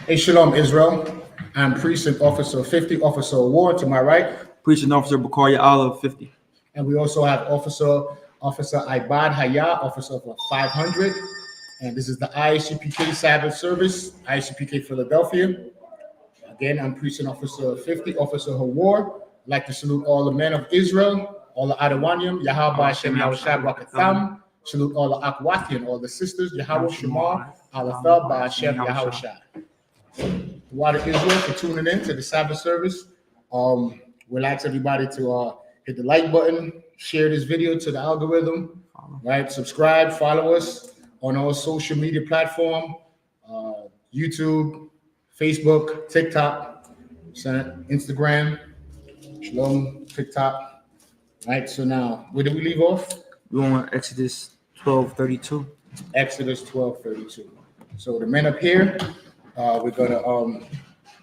Hey, Shalom, Israel. I'm Precinct Officer 50, Officer Award to my right. Precinct Officer GEN.YAHANNA 50. And we also have Officer Ibad Hayah, Officer of 500. And this is the I.S.U.P.K Sabbath service, I.S.U.P.K Philadelphia. Again, I'm Precinct Officer 50, Officer Award. I'd like to salute all the men of Israel, all the Adawanyim, Yahweh Hashem Yahushua Barakatham. Salute all the Akwathian, all the sisters, Yahweh Shema, Alathab, Hashem Yahushua. What Israel for tuning in to the Sabbath service. We'll ask everybody to hit the like button, share this video to the algorithm, right? Subscribe, follow us on all social media platform, YouTube, Facebook, TikTok, Instagram, Shalom, TikTok. Right. So now, where did we leave off? We're on Exodus 12:32. Exodus 12:32. So the men up here. We're gonna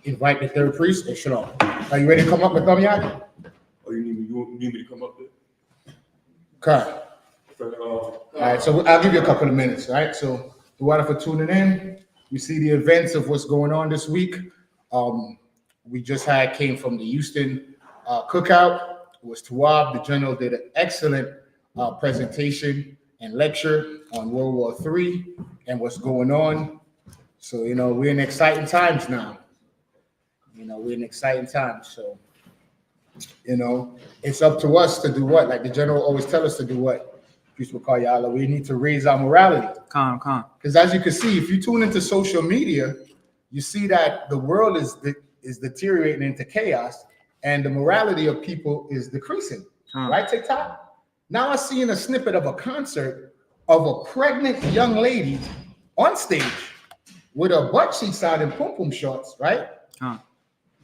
invite the third priest. Hey, Shalom. Are you ready to come up with Yad? Oh, you need me to come up there? Okay. All right, so I'll give you a couple of minutes. All right. So the water for tuning in. We see the events of what's going on this week. We just came from the Houston cookout. It was Tawab. The general did an excellent presentation and lecture on World War III and what's going on. So, we're in exciting times now. We're in exciting times. So, it's up to us to do what? Like the general always tell us to do what? We need to raise our morality. Calm. Because as you can see, if you tune into social media, you see that the world is deteriorating into chaos and the morality of people is decreasing. Right, TikTok? Now I'm seeing a snippet of a concert of a pregnant young lady on stage with her butt cheeks out in pom-pom shorts, right?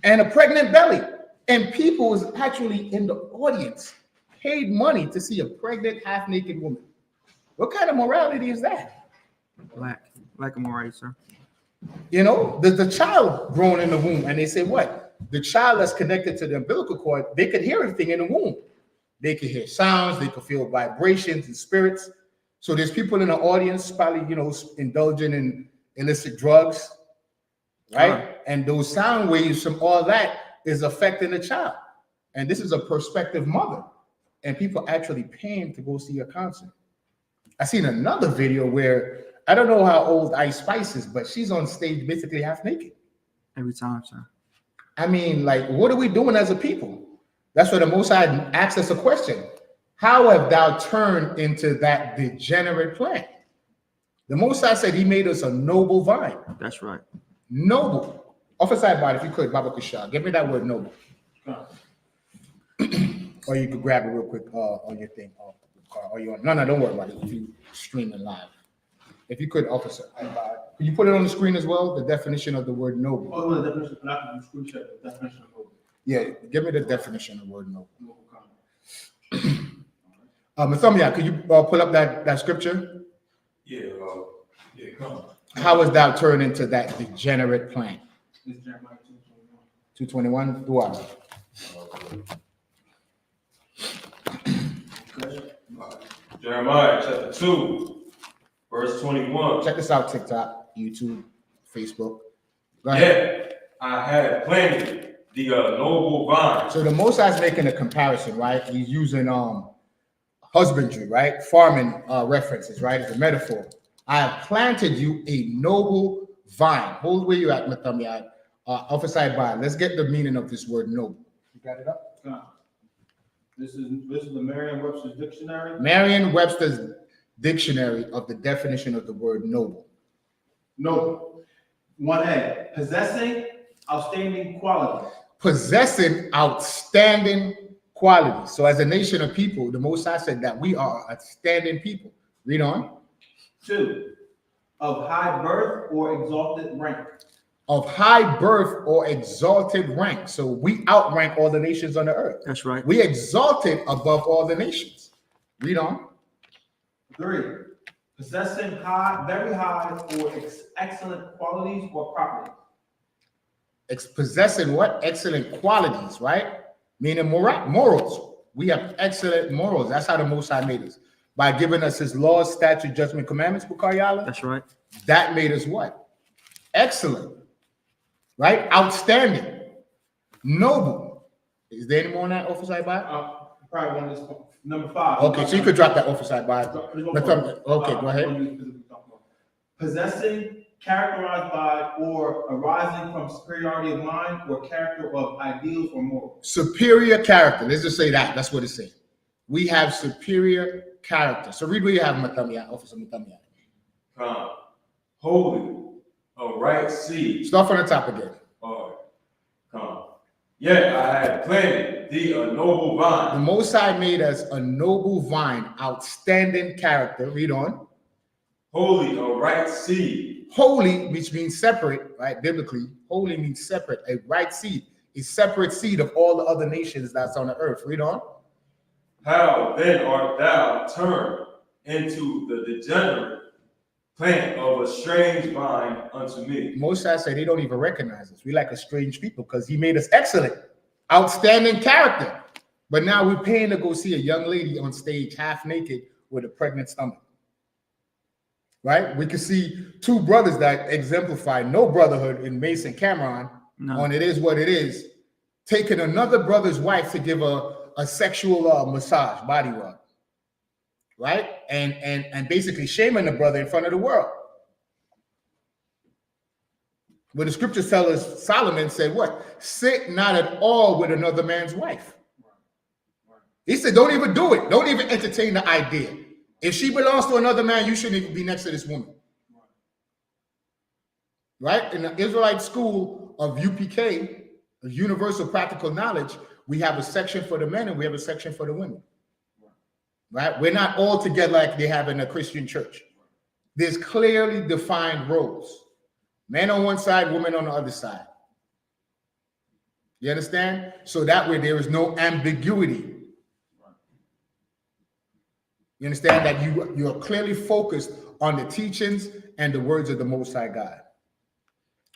And a pregnant belly. And people was actually in the audience, paid money to see a pregnant, half-naked woman. What kind of morality is that? Black morality, sir. The child growing in the womb, and they say what? The child that's connected to the umbilical cord, they could hear everything in the womb. They could hear sounds, they could feel vibrations and spirits. So there's people in the audience probably, indulging in illicit drugs, right? And those sound waves from all that is affecting the child. And this is a prospective mother. And people actually paying to go see a concert. I seen another video where, I don't know how old I.S.U.P.K is, but she's on stage basically half naked. Every time, sir. I mean, like, what are we doing as a people? That's why the Most High asks us a question. How have thou turned into that degenerate plant? The Most High said he made us a noble vine. That's right. Noble. Officer Ibad, if you could, Baba Kushah, give me that word noble. Or you could grab it real quick on your thing. No, don't worry about it. If you streaming live. If you could, Officer Ibad, could you put it on the screen as well? The definition of the word noble. Oh, the definition. The definition of noble. Yeah, give me the definition of the word noble. Mathomia, could you pull up that scripture? Yeah, come. How is thou turned into that degenerate plant? It's Jeremiah 2:21. Dua. Jeremiah chapter 2, verse 21. Check this out, TikTok, YouTube, Facebook. Go ahead. Yet I had planted the noble vine. So the Most High is making a comparison, right? He's using husbandry, right? Farming references, right? It's a metaphor. I have planted you a noble vine. Hold where you at, Mathami. Officer Ibad. Let's get the meaning of this word noble. You got it up? This is the Merriam-Webster's dictionary. Merriam-Webster's dictionary of the definition of the word noble. Noble. 1A, possessing outstanding qualities. Possessing outstanding qualities. So as a nation of people, the Most High said that we are outstanding people. Read on. 2, of high birth or exalted rank. Of high birth or exalted rank. So we outrank all the nations on the earth. That's right. We exalted above all the nations. Read on. 3, possessing very high or excellent qualities or properties. Possessing what? Excellent qualities, right? Meaning morals. We have excellent morals. That's how the Most High made us. by giving us his laws, statute, judgment, commandments, Bukayala. That's right. That made us what? Excellent. Right? Outstanding. Noble. Is there any more on that, Officer Ibad? Probably one of this number 5. Okay, so you could drop that, Officer Ibad. Okay, Okay, go ahead. Possessing, characterized by, or arising from superiority of mind or character of ideals or morals. Superior character. Let's just say that. That's what it's saying. We have superior character. So read what you have, Matamiya, Officer Matamiya. Holy, a right seed. Start from the top again. Yet I had planted thee a noble The vine. Most High made us a noble vine, outstanding character. Read on. Holy, a right seed. Holy, which means separate, right? Biblically, holy means separate. A right seed, a separate seed of all the other nations that's on the earth. Read on. How then art thou turned into the degenerate plant of a strange vine unto me? Most High said they don't even recognize us. We like a strange people because he made us excellent, outstanding character. But now we're paying to go see a young lady on stage, half naked with a pregnant stomach. Right? We can see two brothers that exemplify no brotherhood in Mason Cameron on It Is What It Is, taking another brother's wife to give a sexual massage, body rub. Right? And basically shaming the brother in front of the world. But the scriptures tell us, Solomon said what? Sit not at all with another man's wife. He said, don't even do it. Don't even entertain the idea. If she belongs to another man, you shouldn't even be next to this woman. Right? In the Israelite school of UPK, Universal Practical Knowledge, we have a section for the men and we have a section for the women. Right? We're not all together like they have in a Christian church. There's clearly defined roles. Men on one side, women on the other side. You understand? So that way there is no ambiguity. You understand that you are clearly focused on the teachings and the words of the Most High God.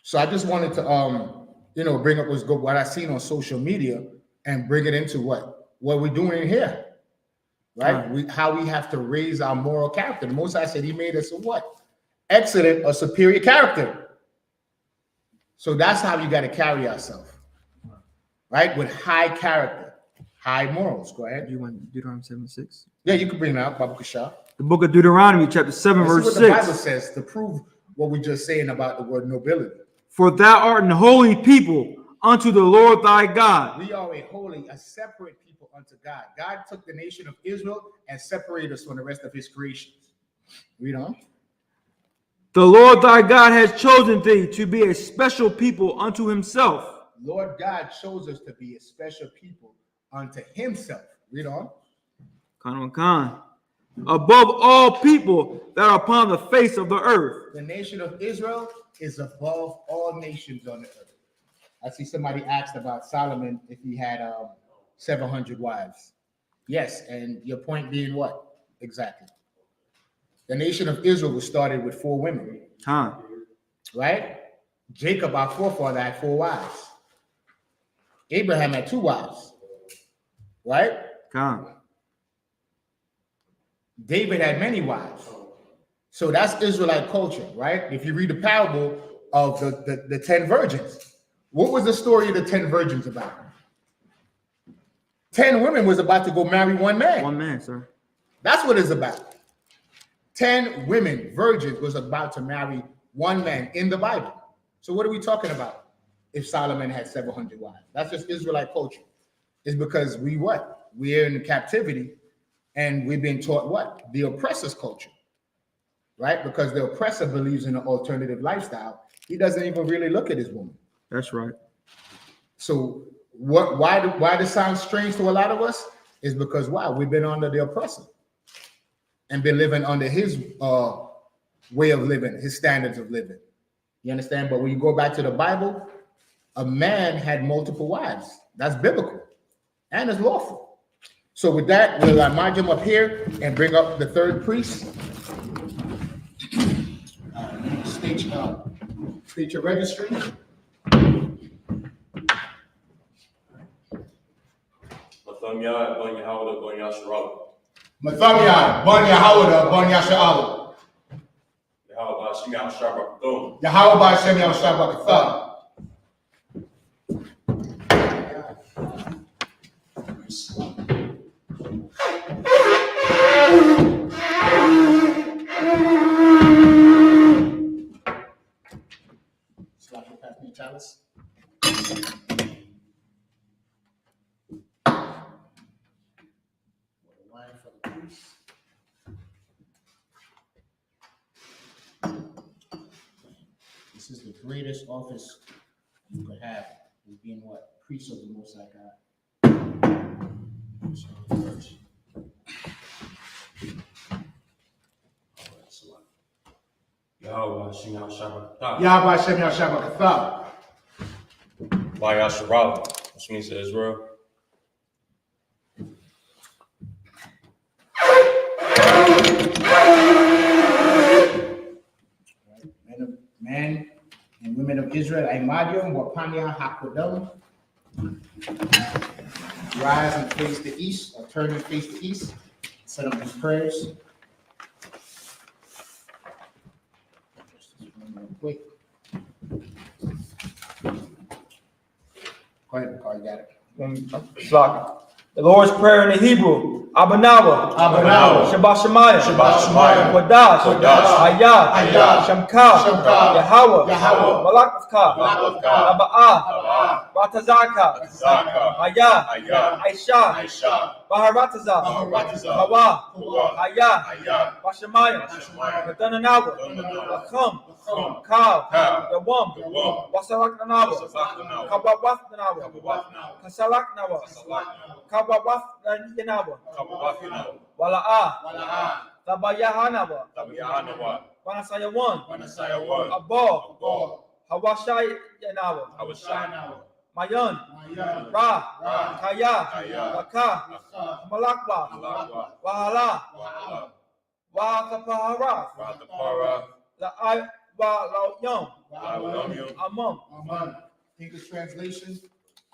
So I just wanted to bring up what I seen on social media and bring it into what we're doing in here. Right? How we have to raise our moral character. The Most High said he made us a what? Excellent or superior character. So that's how you got to carry yourself. Right? With high character, high morals. Go ahead. You want Deuteronomy 7:6? Yeah, you can bring that up, Babu Kasha. The book of Deuteronomy, chapter 7, verse 6. What the Bible says to prove what we're just saying about the word nobility. For thou art an holy people unto the Lord thy God. We are a separate people unto God. God took the nation of Israel and separated us from the rest of his creations. Read on. The Lord thy God has chosen thee to be a special people unto himself. Lord God chose us to be a special people unto himself. Read on. Khan. Above all people that are upon the face of the earth. The nation of Israel is above all nations on the earth. I see somebody asked about Solomon if he had 700 wives. Yes, and your point being what? Exactly. The nation of Israel was started with 4 women. Right? Jacob, our forefather, had 4 wives. Abraham had 2 wives. Right? David had many wives. So that's Israelite culture, right? If you read the parable of the 10 virgins, what was the story of the 10 virgins about? 10 women was about to go marry 1 man. 1 man, sir. That's what it's about. 10 women, virgins, was about to marry 1 man in the Bible. So what are we talking about if Solomon had 700 wives? That's just Israelite culture. It's because we're in captivity and we've been taught what? The oppressor's culture, right? Because the oppressor believes in an alternative lifestyle. He doesn't even really look at his woman. That's right. So why this sounds strange to a lot of us is because we've been under the oppressor and been living under his way of living, his standards of living. You understand? But when you go back to the Bible, a man had multiple wives. That's biblical and it's lawful. So with that, we'll mark him up here and bring up the 3rd priest. State your registry. Mathamiah, Bon Yahawada, Bon Yasha'ala. Yahweh Hashem Yahshua. Yahweh Ba'Shem Yahshua B'Kathah. Slap your pass me chalice. Wine for the priest. This is the greatest office you could have, is being what? Priest of the Most High God. Yahweh Hashem Yahshua. Yahweh Hashem Yahshua B'Kathah. Yisraelite, which means Israel. Men and women of Israel, Imadium, Wapania, Hakodam. Rise and face the east, or turn and face the east. Set up these prayers. Just this one real quick. Go ahead, Carl, you got it. The Lord's Prayer in the Hebrew. Abanawa. Abanawa. Shabbat Shemayim. Shabbat Shemayim. Kodash. Kodash. Hayah. Hayah. Shamka. Shamka. Yahweh. Yahweh. Malakavka. Malakavka. Raba'ah. Ratazaka. Zaka. Hayah. Hayah. Aisha. Aisha. Baharataza. Baharataza. Hawa. Hawa. Hayah. Hayah. Bashemayim. Bashemayim. Kadananawa. Kadananawa. Lacham. Lacham. Kav. Kav. Yawam. Yawam. Wasalaknanawa. Wasalaknanawa. Kabawathnanawa. Kabawathnanawa. Kasalaknawa. Kasalaknawa. Kabawathnanawa. Kabawathnanawa. Wala'ah. Tabayahanawa. Tabayahanawa. Wanasayawan. Wanasayawan. Abo. Abo. Hawashayanawa. Hawashayanawa. Mayan. Mayan. Ra. Ra. Kaya. Kaya. Laka. Laka. Malakwa. Malakwa. Wahala. Wahala. Wakapahara. Ratapara. La'ay. Wa'lawyam. La'olam. Amam. Amen. English translation.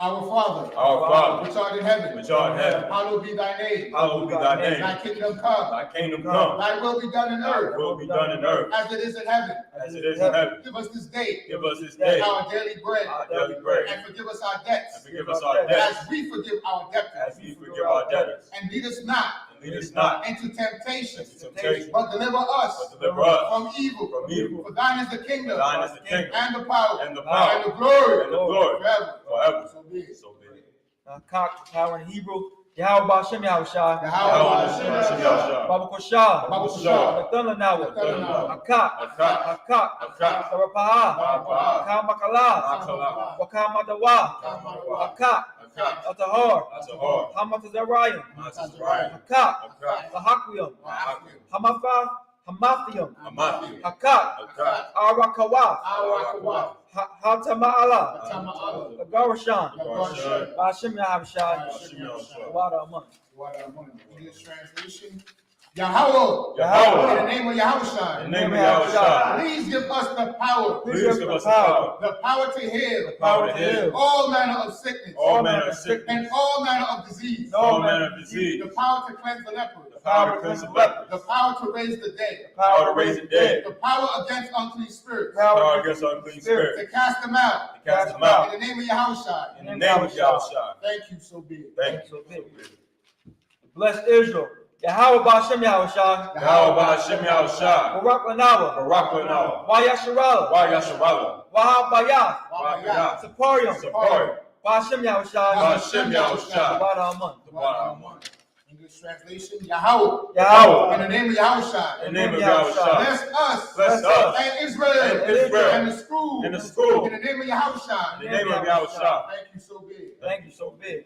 Our Father, Our Father, which art in heaven, which art in heaven, hallowed be thy name. hallowed be thy name. Thy kingdom come. Thy kingdom come. Thy will be done in Thy earth will be done in earth as it is in heaven. as it is in heaven. Give us this day Give us this day our daily bread, our daily bread, and forgive us our debts, and forgive us our debts as we forgive our as debtors. we forgive our debtors. And lead us not And lead us not into temptation, into temptation, but deliver us but deliver us from evil. from evil. For thine is the kingdom, Thine is the kingdom, and the power, and the power, and the glory, and the glory, forever. forever. So be it. So be it. Cock. Power in Hebrew. Yahweh Ba'Shem Yahushua. Yahweh Hashem Yahshua. Baba Koshah. Baba Koshah. Nathanawa. Nathanawa. Akak. Akak. Akak. Akak. Sarapah. Sarapah. Kamakala. Akala. Wakamadawa. Kamadawa. Akak. Akak. Atahor. Atahor. Hamatazarayim. Matazarayim. Akak. Akak. Lahakwiyam. Mahakim. Hamathium. Amathium. Hakak. Akak. Arakawa. Our Hatama'ala. Tama'ala. Agarashan. Agarashan. Ba'Shem Yahushua. Hashem Yahshua. Wada Aman. English translation. Yahweh, Yahweh. in the name of Yahushua, In the name of Yahushua. please give us the power, Please give us the power. the power to heal Power to heal. all manner of sickness, All manner of sickness. and all manner of disease, All manner of disease. the power to cleanse the leper, The power to cleanse the lepers. the power to raise the dead, Power to raise the dead. the power against unclean spirits, Power against unclean to spirit. cast them out, To cast them out. in the name of Yahushua. In the name of Yahushua. Thank you, so be it. Thank you. Bless Israel. Yahweh Ba'Shem Yahushua. Yahweh Hashem Yahshua. Barak Lanawa. Barak Lanawa. Wayasharala. Yasharala. Wahabayah. Wa'ayah. Saparium. Sapari. Ba'Shem Yahushua. Hashem Yahshua. Wada Aman. Wa'aman. English translation, Yahweh, Yahweh. in the name of Yahushua. In the name of Yahushua. Bless us, Bless us. and Israel, And Israel. and the school, And the school. in the name of Yahushua. In the name of Yahushua. Thank you, so big. Thank you so big.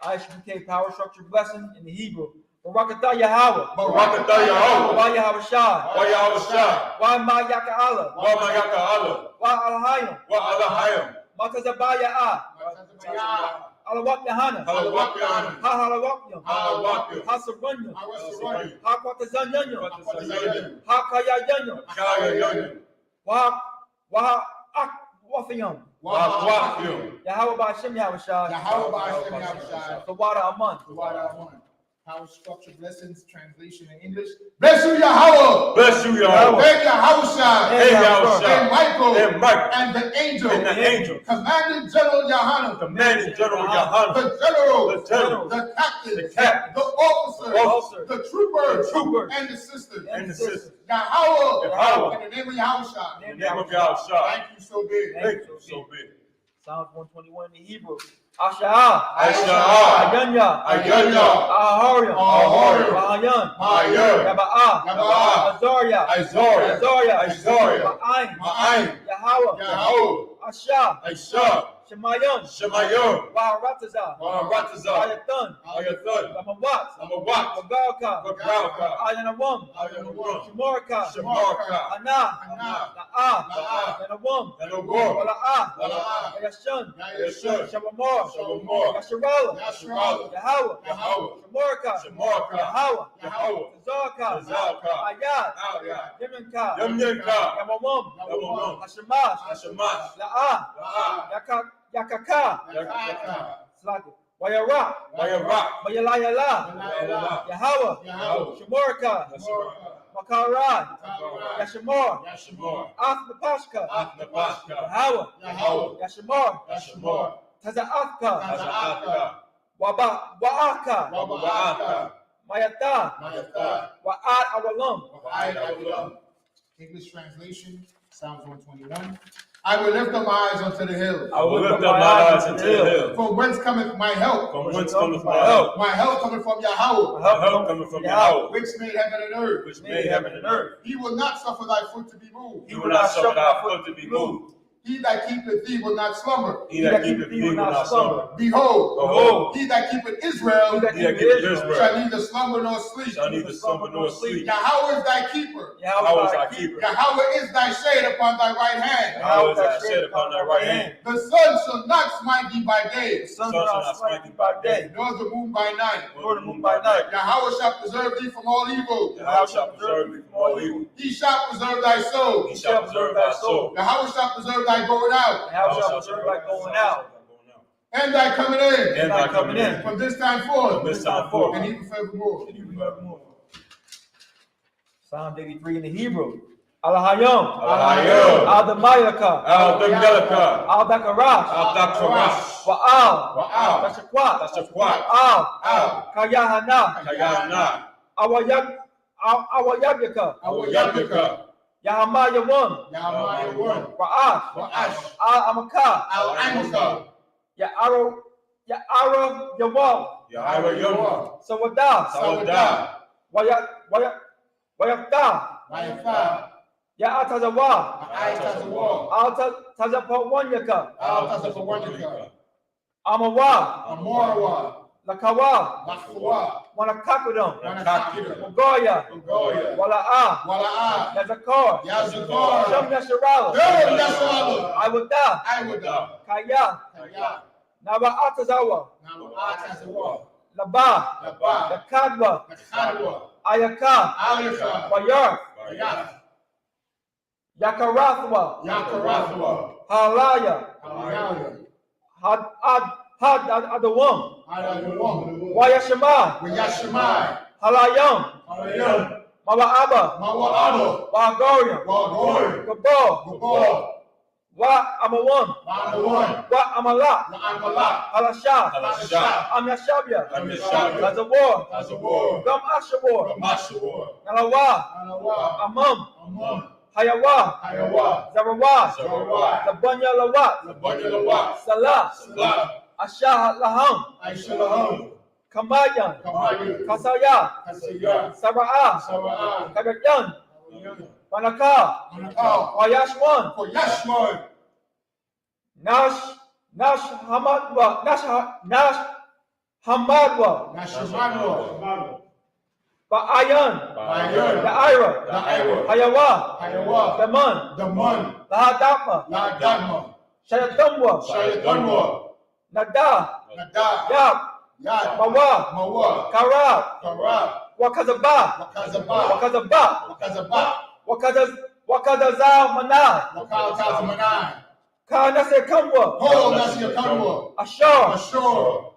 I.S.U.P.K power structure blessing in the Hebrew. Barakatah Yahweh. Barakatah Yahweh. Wa Yahushua. Yahushua. Wa Ma'yaka'ala. Ma'yaka'ala. Wa Alahayim. Wa'alahayim. Matazabaya'ah. Alawak Yahanna. Halawakyam. Ha Halawakyam. Halawakyam. Ha Sarunyam. Halawakyam. Ha Kwatazanyanyam. Kwatazanyanyam. Ha Kayayanyam. Kayayanyam. Wa Akwafiyam. Wa'akwafyum. Yahweh Ba'Shem Yahushua. Yahweh Ba'Shem Yahushua. The water Aman. Wada Aman. Power structure blessings, translation in English. Bless you, Yahweh. Bless you, Yahweh. And Yahushua. And Yahushua. And Michael. And Michael. And the angel. And the angel. Commanding General Yahanna. Commanding General Yahanna. The general. The general. The captain. The captain. The officer. The officer. The trooper. The trooper. And the sisters. And the sisters. Yahweh. Yahweh. In the name of Yahushua. In the name of Yahushua. Thank you so big. Thank you so big. Psalms 121 in Hebrew. Asha'ah. Asha'ah. Ayanya. Ayanya. Ahariam. Ahariam. Mahayan. Mahayan. Yaba'ah. Yaba'ah. Azaria. Azaria. Azaria. Azaria. Ma'ayin. Ma'ayin. Yahweh. Yahweh. Asha. Aisha. Shemayan. Shemayon. Waharatazah. Waharatazah. Ayathan. Ayathan. Lamawat. Lamawat. Wagalka. Wagalka. Ayanawam. Ayanawam. Shemorka. Shemorka. Ana. Ana. Na'ah. Na'ah. Yanawam. Yanawam. Wala'ah. Wala'ah. Yashan. Yashan. Shabamor. Shabamor. Yasharal. Yasharal. Yahweh. Yahweh. Shemorka. Shemorka. Yahweh. Yahweh. Tazarka. Tazarka. Ayat. Ayat. Yemenka. Yemenka. Yamamam. Yamamam. Hashemash. Hashemash. La'ah. La'ah. Yakaka. Yakaka. Slaki. Wayara. Wayara. Wayalayala. Wayala. Yahweh. Yahweh. Shemorka. Yashmorka. Makarad. Makarad. Yashemor. Yashmor. Athnapashka. Athnapashka. Yahweh. Yahweh. Yashemor. Yashmor. Taza'atka. Taza'atka. Wa'aka. Wa'aka. Mayata. Mayata. Wa'ad awalam. Wa'ad awalam. English translation, Psalms 121. I will lift up my eyes unto the hills. I will lift up my eyes unto the hills. From whence cometh my help? From whence cometh my help? My help cometh from Yahweh. My help cometh from Yahweh, Which made heaven and earth. which made heaven and earth. He will not suffer thy foot to be moved. He will not suffer thy foot to be moved. He that keepeth thee will not slumber. He that keepeth thee will not slumber. Behold, Behold, he that keepeth Israel he that keepeth Israel shall neither slumber nor sleep. shall neither slumber nor sleep. Yahweh is thy keeper. Yahweh is thy keeper. Yahweh is thy shade upon thy right hand. Yahweh is thy shade upon thy right hand. The sun shall not smite thee by day, The sun shall not smite thee by day, nor the moon by night. nor the moon by night. Yahweh shall preserve thee from all evil. Yahweh shall preserve thee from all evil. He shall preserve thy soul. He shall preserve thy soul. Yahweh shall preserve thy going out Yahweh shall preserve thy going out, and thy coming in and thy coming in. from this time forth From this time forth. and even forevermore. Psalm 83 in the Hebrew. Al-Hayom. Al-Hayom. Al-Damayaka. Al-Damayaka. Al-Dakarash. Al-Dakarash. Wa'al. Wa'al. Tashakwat. Tashakwat. Al. Kayahana. Kayana. Awayagyaka. Awayabika. Yahamayawam. Yahweh one. Ra'ash. Wa'ash. Al-Amaka. Al-Amasa. Ya'ara Yawal. Yahweh Yom. Sawadah. Sawadah. Wayafta. Ma'afa. Ya'atazawa. Ma'aitazawa. Al-Tazapawanyaka. Al-Tazapawanika. Amawa. Amorawa. Lakawa. Lakwa. Wanakakudam. Wanakakida. Mogoya. Goya. Wala'a. Wala'a. Yazakor. Yazakor. Shem Yasharala. Yo, Yasala. Iwada. Iwada. Kaya. Kaya. Naba'atazawa. Na'atazawa. Laba. Laba. Lakadwa. Nakadwa. Ayaka. Alika. Wayar. Ayah. Yakarathwa. Yakarathwa. Halaya. Aliyah. Had Adawam. Adawam. Wayashama. Wiyashimai. Halayam. Aliyah. Mawa'aba. Mawa'aba. Wagoriam. Wagor. Gabo. Gabor. Wa Amawam. Ma'amawan. Wa Amala. Ma'amala. Halasha. Halasha. Amyashabia. Amyashabia. Lazawar. Tazawar. Gam Ashawar. Mashawar. Nalawa. Anawa. Amam. Amam. Hayawa. Hayawa. Zarawa. Zarawai. Labanya Lawat. Labanyalawa. Salah. Salah. Ashah Laham. Aishalaham. Kamayan. Kamayu. Kasaya. Kasaya. Sara'a. Sawa'a. Kagagyan. Panaka. Manakal. Wayashwan. For Yashmoy. Nash Hamadwa. Nash Hamadwa. Nashimanwa. Ba'ayan. Bayan. The Ira. The Ira. Hayawa. Hayawa. The Man. The Mun. The Hadapma. La Dhamma. Shayatamwa. Shayatanwa. Nada. Nada. Yab. Yad. Mawa. Mawa. Karab. Kara. Wakazaba. Wakazaba. Wakazaba. Wakazaba. Wakazaza Manai. Wakal Tazamanai. Kanase Kamwa. Ho Nasiya Kanwa. Ashar. Ashur.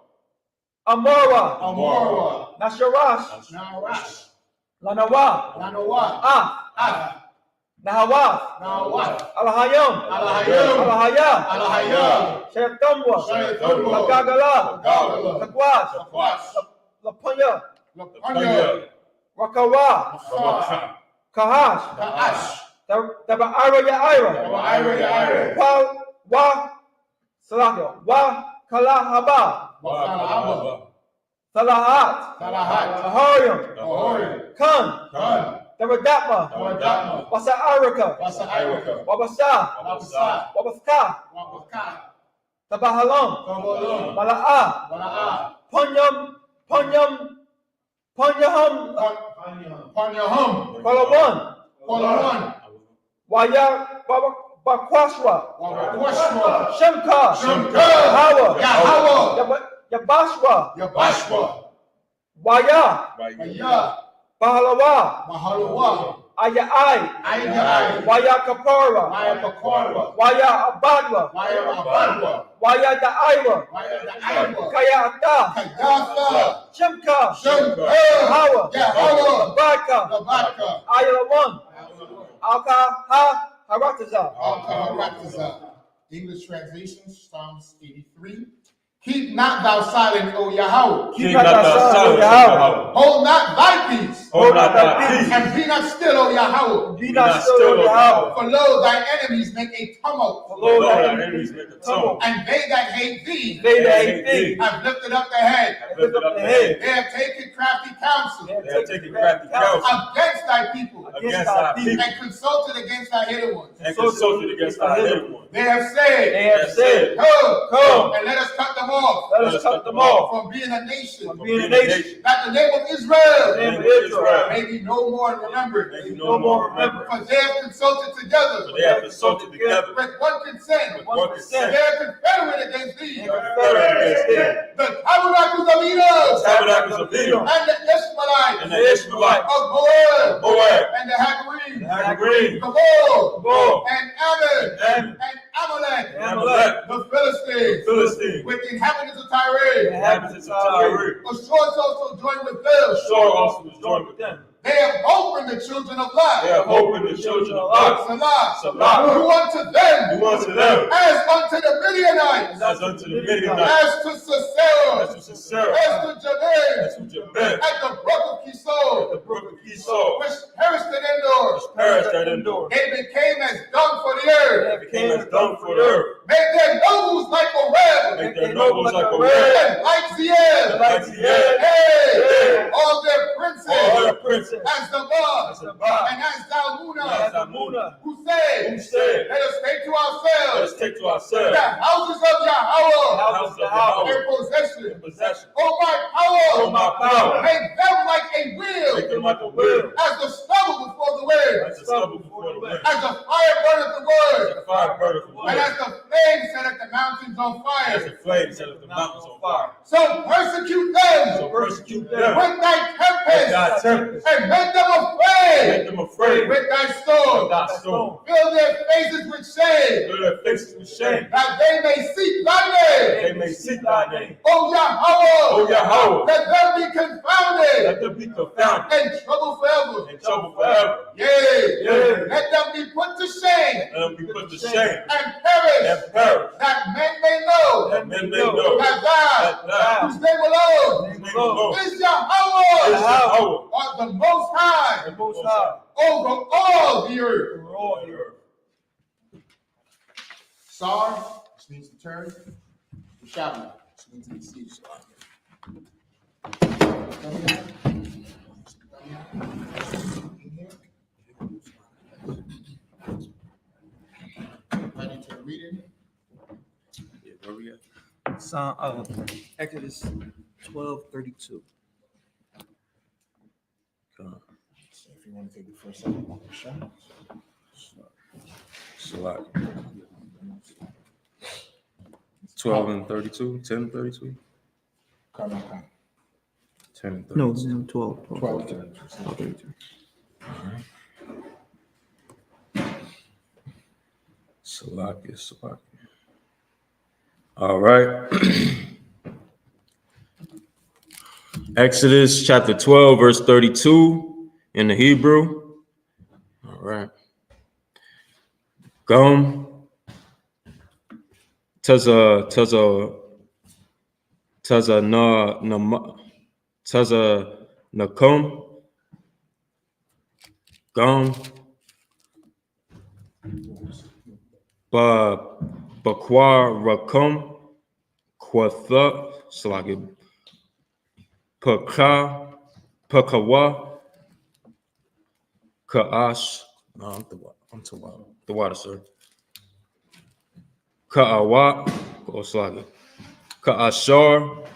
Amora, Amora, Nasharash, Narash, Lanawa, Nanawa, Nahawath, Nawath, Alahayim, Alahayim, Alahaya, Alahaya, Shayatambwa, Shayatambwa, Agagala, Gagala, Takwas, Takwas, Lapanya, Lapanya, Rakawa, Rakha, Kahash, Kaash, Tabaira Yaira, Yaira, Wa Kalahaba, Wakalahaba, Salahat, Salahat, Ahorium, Ahorim, Kun, Kun, Tabadatma, Tawadatma, Wasa Arika, Wasa Irika, Wabasa, Wabasa, Wabaska, Wabaka, Tabahalom, Tabalum, Mala'a, Wala'a, Panyahum, Panyahum, Kalawan, Palawan, Waya Bakwashwa, Wakwashwa, Shemka, Shemka, Hawa, Yahawa, Yabashwa, Yabashwa, Waya, Maya, Bahalawa, Mahalawa, Ayai, Ayai, Waya Kapara, Maya Pakorwa, Waya Abadwa, Maya Abadwa, Waya Da'ira, Maya Da'aywa, Kaya Ata, Kayatha, Shemka, Shemka, Hawa, Yahawa, Labaka, Labaka, Ayalawan, Alka Harataza. Al-Kaharataza. English translation, Psalms 83. Keep not thou silent, O Yahweh. Keep not thy silence, O Yahweh. Hold not thy peace, Hold not thy peace. and be not still, O Yahweh. Be not still, O Yahweh. For lo, thy enemies make a tumult, For lo, thy enemies make a tumult. and they that hate thee They that hate thee have lifted up their head. lift up their head. They have taken crafty counsel They have taken crafty counsel against thy people, against thy people, and consulted against thy hidden ones. And consulted against thy hidden one. They have They said, have said, Come, and let us cut them off let us cut them off from being a nation, from being a nation. that the name of Israel The name of Israel may be no more remembered. May be no more remembered. For they have consulted together For they have consulted together with one consent. with one consent. They are confederate against thee. They are confederate against thee. The tabernacles of Edom Tabernacles of Edom and the Ishmaelites and the Ishmaelites of Moab Moab and the Hagarenes, Hagarenes, Gabor and Ammon Ammon, and Amalek, Amalek, the Philistines, Philistines, with the inhabitants of Tyre. inhabitants of Tyre. Ashur also joined with them. Ashur also was joined with them. They have hope in the children of Lot. They have hope in the children of Lot. Salah. Salah. Who unto them, Who unto them, as unto the Midianites, as unto the Midianites, as to Sisera, as to Sisera, as to Jabin, as to Jabin, at the brook of at Kisor, the brook of Esau, which perished at Endor. perished at Endor. They became as dung for the earth. They Became as dung for the earth. Made their nobles like a web, Make their nobles like a red, and like Ziel. like the head, Hey, all their all princes, their princes, as the bar, as the bar, and as Zalmunna, as Zalmunna, who say, who said, let us take to let ourselves us take to the ourselves houses of Yahweh, the house of Yahweh their possession. in possession. Oh my Oh, power, my power, make them like a make wheel, them like a wheel, as the stubble before the wind, as the stubble before the wind, as the fire burneth the word, as the fire burneth the and wood, as the flame setteth the mountains on as fire. the flames set the mountains on fire. So persecute them So persecute them with thy with thy tempest, tempest, and make them make afraid them afraid with thy of sword. thy storm. Fill their faces with shame, Fill their faces with shame, that they may seek thy that name. they may seek thy name. O Yahweh, O Yahweh, let them be confounded let them be confounded and trouble forever. and trouble forever. Yea, Yea. let them be put to shame Let them be put to shame and perish, and perish, that men may know that men may know that thou, that thou, whose name alone whose name alone, is is Yahweh, Yahweh, art the Most High the Most High over all the earth. over all the earth. Sar, which means to turn. Shabu, which means to besiege. Ready to read it? Yeah, where we at? Psalm, Exodus 12:32. So if you want to take the first one, sure. Salak. 12 and 32, 10 and 32, Come on. 10 and 32. No, it's 12. 12. 32. Salak. All right. Exodus chapter 12, verse 32 in the Hebrew. All right. Gum. Taza nakum. Gum. Bakwa rakum. Quatha. Salagi. Pakawa. Ka'ash. No, I'm the water, sir. Ka'awa. Oh, Salagi. Ka'ashar.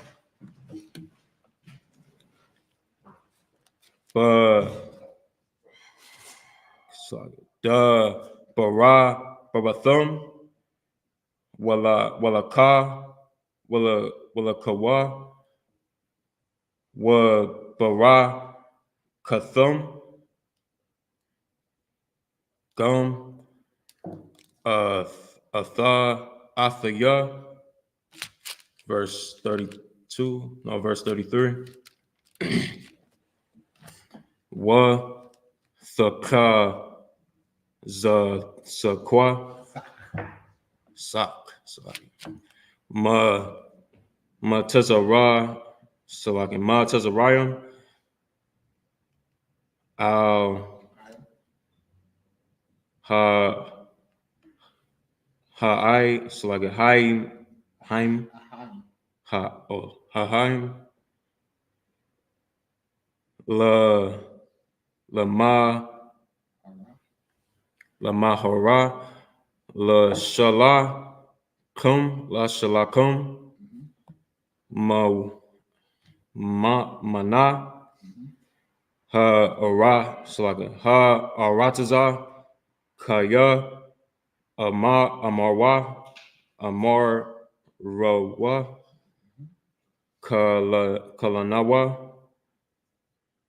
Da Barathum, Wala Ka, Wala Kawa, Wa Bara Kathum, Gum, Athaya, verse 32, no, verse 33. Wa Thaka Sakwa, Sak, Ma Tezarah, Ma Tezarayim, Al Ha Ha'ai, Haim, Ha'aim, La Mahara, La Shalakum, Mana, Ha'arataza, Kaya, Amarwa, Rawa, Kalanawa,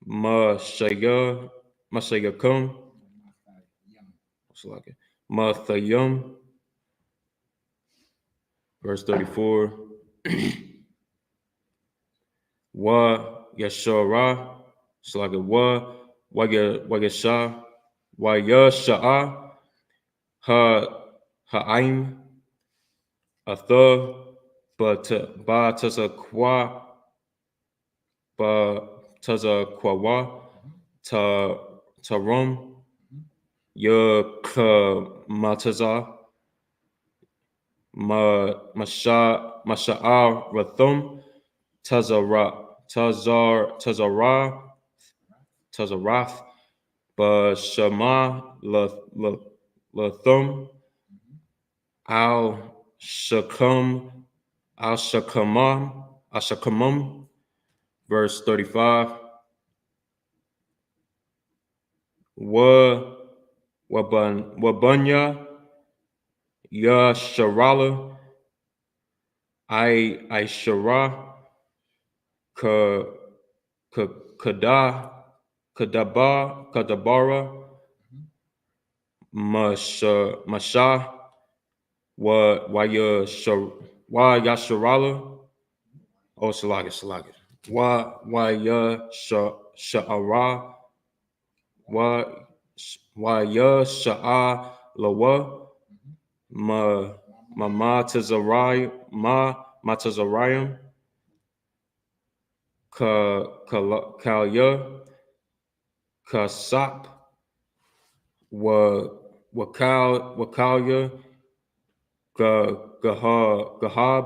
Mashayakum, Mathayum, verse 34. Wa Yashara, Wagasha, Yasha'a, Ha'aim, Atha, Ba Tazakwa, Tarum, Yakamataza, Masha'ar Rathum, Tazarath, Bashama Lathum, Al Shakamam, verse 35. Wabunya Ya Sharala, I Shara, Kadabara, Masha, Wa Yasharala, oh Salagi, Wa Sha'ara, Wa Sha'a Lawa, Matazarayim, Kalya, Kasap, Wakalya, Gahab,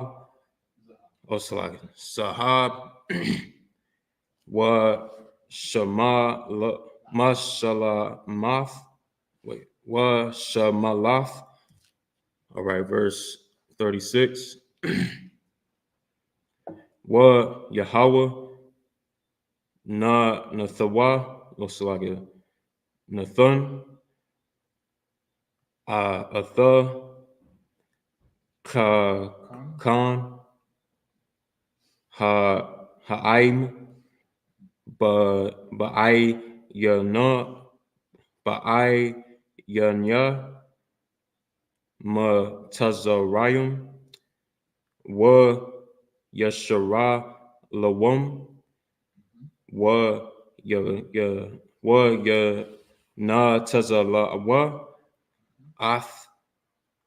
Osalagi, Sahab, Wa Mashalamath, Wa Shamalath. All right, verse 36. Wa Yahweh, Nathawa, Osalagi, Nathan, Atha, Khan, Ha'aim, Ba'ai Yanya, Matazarayim, Wa Yashara Lawam, wa na tazala wa ath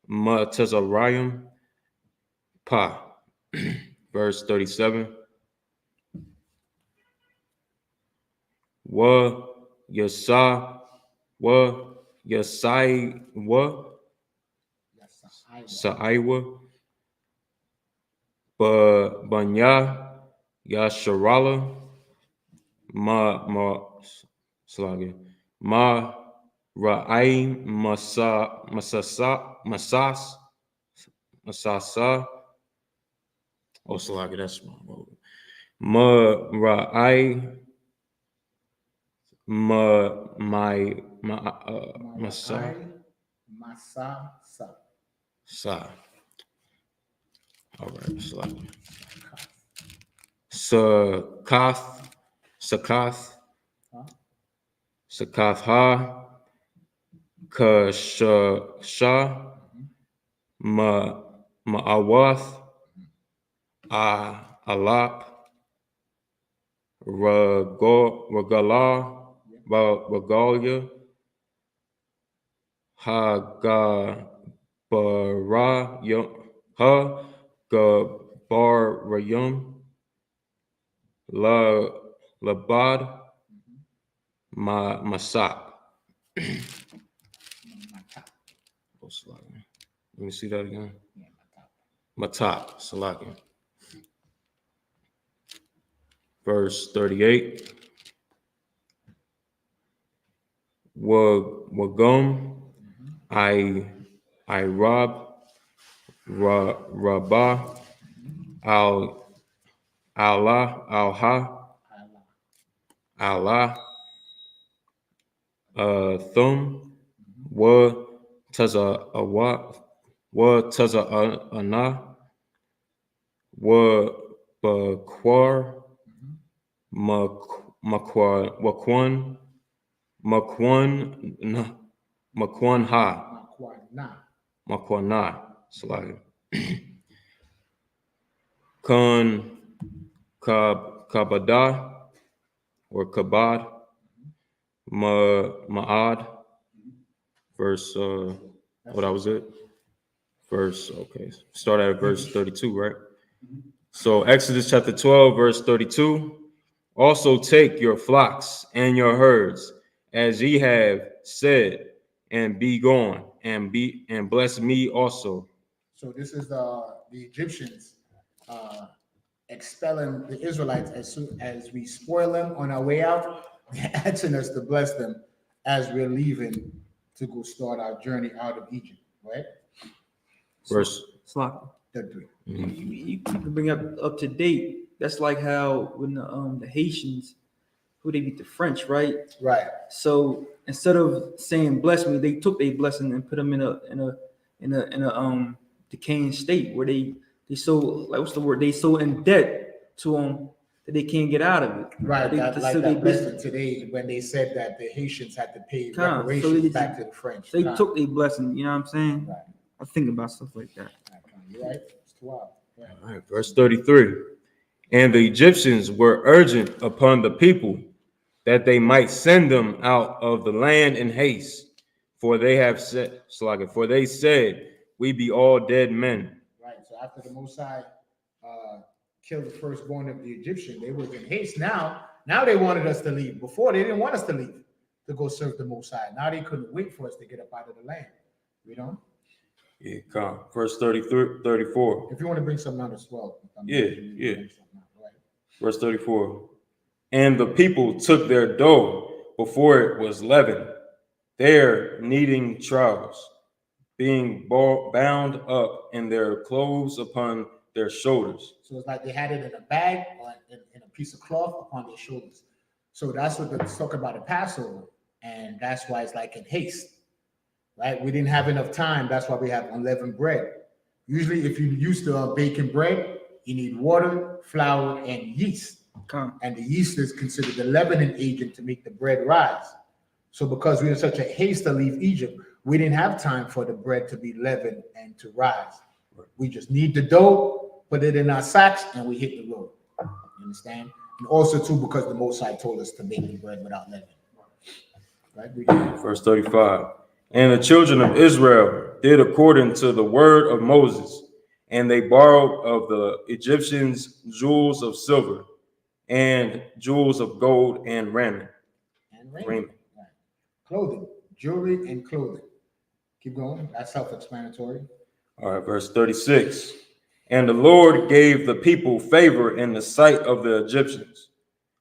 ma tazarayim pa. Verse 37. Wa yasa wa yasai wa saiwa banya yasharala ma slage ma ra'ai masasa oh slage that's ma ra'ai masa sa. All right, slage Sakath ha kasha ma'awath alap regalia hagabarayum labad masak. Let me see that again. Matap, Salakia. Verse 38. Wagum I Rabah Allah Thum wa taza ana wa bakwar makwan ha makwana slide kun kabada or kabad ma'ad. Verse what was it? Verse, okay, start at verse 32, right? So Exodus chapter 12, verse 32. Also take your flocks and your herds, as ye have said, and be gone, and bless me also. So this is the Egyptians expelling the Israelites as soon as we spoil them on our way out. They're asking us to bless them as we're leaving to go start our journey out of Egypt, right? Verse Slap. 33. You can bring up to date. That's like how when the Haitians, who they beat the French, right? Right. So instead of saying bless me, they took their blessing and put them in a decaying state where they so, like, what's the word? They so in debt to them that they can't get out of it. Right, They, like so they that blessing today when they said that the Haitians had to pay Con, so reparations they- back to the French. they Con. took their blessing. You know what I'm saying? Right. I think about stuff like that. You're right. It's too wild. Yeah. All right, verse 33. And the Egyptians were urgent upon the people that they might send them out of the land in haste, for they have said, for they said, we be all dead men. Right. So after the Mosai killed the firstborn of the Egyptian, they was in haste. Now they wanted us to leave. Before they didn't want us to leave to go serve the Mosai. Now they couldn't wait for us to get up out of the land. You know? Yeah, come. Verse 33, 34. If you want to bring something out as well. Yeah. Right. Verse 34. And the people took their dough before it was leavened, their kneading troughs, being bound up in their clothes upon their shoulders. So it's like they had it in a bag or in a piece of cloth upon their shoulders. So that's what it's talking about the Passover. And that's why it's like in haste, right? We didn't have enough time. That's why we have unleavened bread. Usually if you're used to baking bread, you need water, flour, and yeast. And the yeast is considered the leavening agent to make the bread rise. So because we were in such a haste to leave Egypt, we didn't have time for the bread to be leavened and to rise. We just need the dough, put it in our sacks, and we hit the road. You understand? And also too, because the Most High told us to make the bread without leaven. Right? Verse 35. And the children of Israel did according to the word of Moses, and they borrowed of the Egyptians jewels of silver and jewels of gold and raiment. And raiment. Right. Clothing, jewelry and clothing. Keep going. That's self-explanatory. All right, verse 36. And the Lord gave the people favor in the sight of the Egyptians,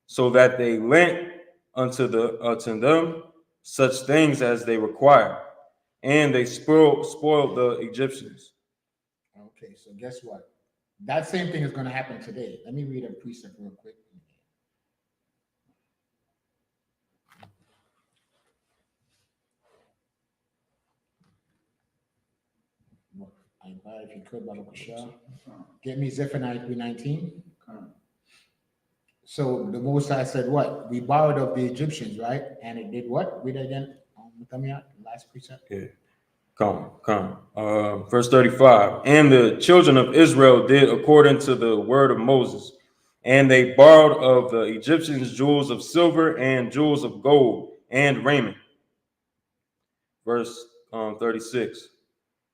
so that they lent unto them such things as they required, and they spoiled the Egyptians. Okay, so guess what? That same thing is going to happen today. Let me read a precept real quick. If you could, Baruch Shah. Get me Zephaniah 3:19. So the Most High said what? We borrowed of the Egyptians, right? And it did what? Read it again. Tell me out. Last precept. Yeah. Come. Verse 35. And the children of Israel did according to the word of Moses, and they borrowed of the Egyptians jewels of silver and jewels of gold and raiment. Verse 36.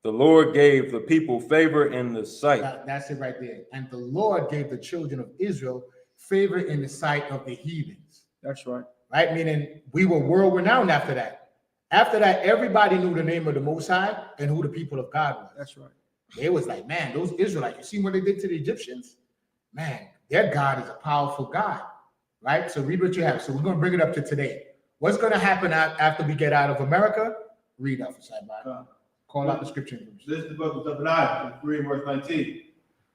The Lord gave the people favor in the sight. That's it right there. And the Lord gave the children of Israel favor in the sight of the heathens. That's right. Right? Meaning we were world renowned after that. After that, everybody knew the name of the Most High and who the people of God was. That's right. It was like, man, those Israelites, you see what they did to the Egyptians? Man, their God is a powerful God. Right? So read what you have. So we're going to bring it up to today. What's going to happen after we get out of America? Read up for Sabbath. Call out the scripture. This is the book of Zephaniah, 3 verse 19.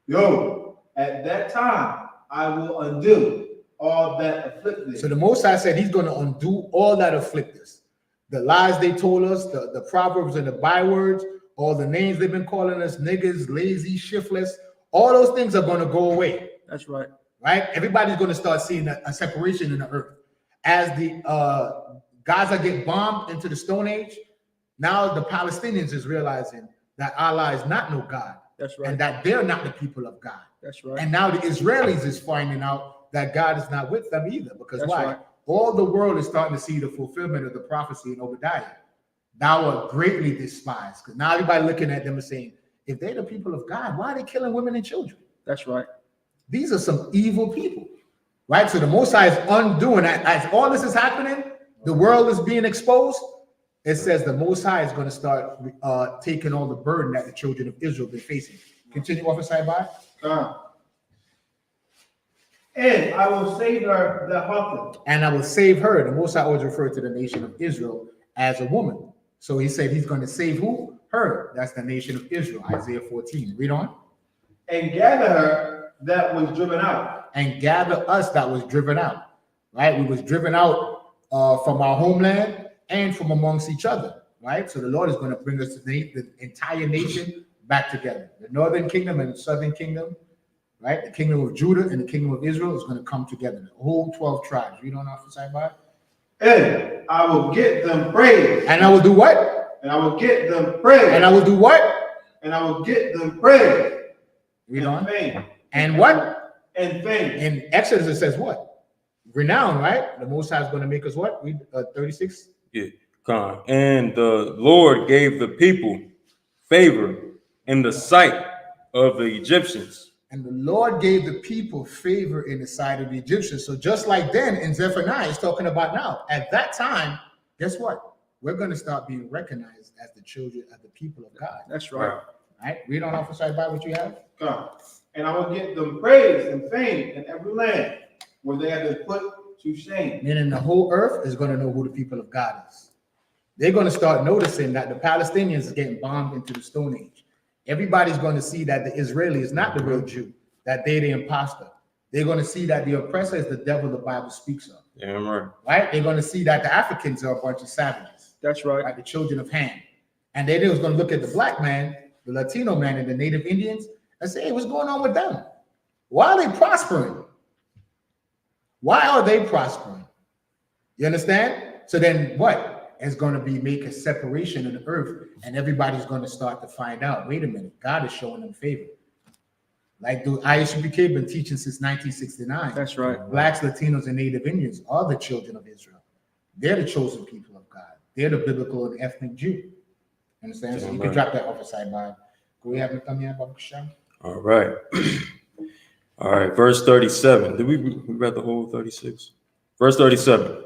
Yo, at that time I will undo all that afflict thee. So the Most High said he's going to undo all that afflict us. The lies they told us, the proverbs and the bywords, all the names they've been calling us, niggas, lazy, shiftless, all those things are going to go away. That's right. Right? Everybody's going to start seeing a separation in the earth. As the Gaza get bombed into the Stone Age, now the Palestinians is realizing that Allah is not no God. That's right. And that they're not the people of God. That's right. And now the Israelis is finding out that God is not with them either. Because That's why? right. All the world is starting to see the fulfillment of the prophecy in Obadiah. Thou art greatly despised. Because now everybody looking at them and saying, if they're the people of God, why are they killing women and children? That's right. These are some evil people. Right? So the Most High is undoing that. As all this is happening, the world is being exposed. It says the Most High is going to start taking all the burden that the children of Israel have been facing. Continue, Officer by. And I will save her that hearkeneth. And I will save her. The Most High always referred to the nation of Israel as a woman. So he said he's going to save who? Her. That's the nation of Israel. Isaiah 14. Read on. And gather her that was driven out. And gather us that was driven out. Right? We was driven out from our homeland and from amongst each other, right? So the Lord is going to bring us the entire nation back together. The northern kingdom and the southern kingdom, right? The kingdom of Judah and the kingdom of Israel is going to come together. The whole 12 tribes. Read on off the sidebar. And I will get them praise. And I will do what? And I will get them praise. And I will do what? And I will get them praise. Read on. Fame. And what? And fame. In Exodus it says what? Renown, right? The Most High is going to make us what? Read 36. Yeah, come. And the Lord gave the people favor in the sight of the Egyptians. And the Lord gave the people favor in the sight of the Egyptians. So just like then in Zephaniah, it's talking about now. At that time, guess what? We're going to start being recognized as the children of the people of God. That's right. Right? Read on off the side by what you have. Come. And I will get them praise and fame in every land where they have been put to shame. Meaning the whole earth is going to know who the people of God is. They're going to start noticing that the Palestinians are getting bombed into the Stone Age. Everybody's going to see that the Israeli is not the real Jew, that they're the imposter. They're going to see that the oppressor is the devil the Bible speaks of. Yeah, right. Right? They're going to see that the Africans are a bunch of savages. That's right. Like the children of Ham. And then they was going to look at the black man, the Latino man, and the native Indians and say, hey, what's going on with them? Why are they prospering? Why are they prospering? You understand? So then what? It's going to be make a separation in the earth, and everybody's going to start to find out, wait a minute, God is showing them favor. Like the I.S.U.P.K been teaching since 1969. That's right. Blacks, Latinos, and Native Indians are the children of Israel. They're the chosen people of God. They're the biblical and ethnic Jew. Understand? So you can drop that off a sidebar. Go ahead and come here, Baba Kisham. All right. All right. Verse 37. Did we read the whole 36? Verse 37.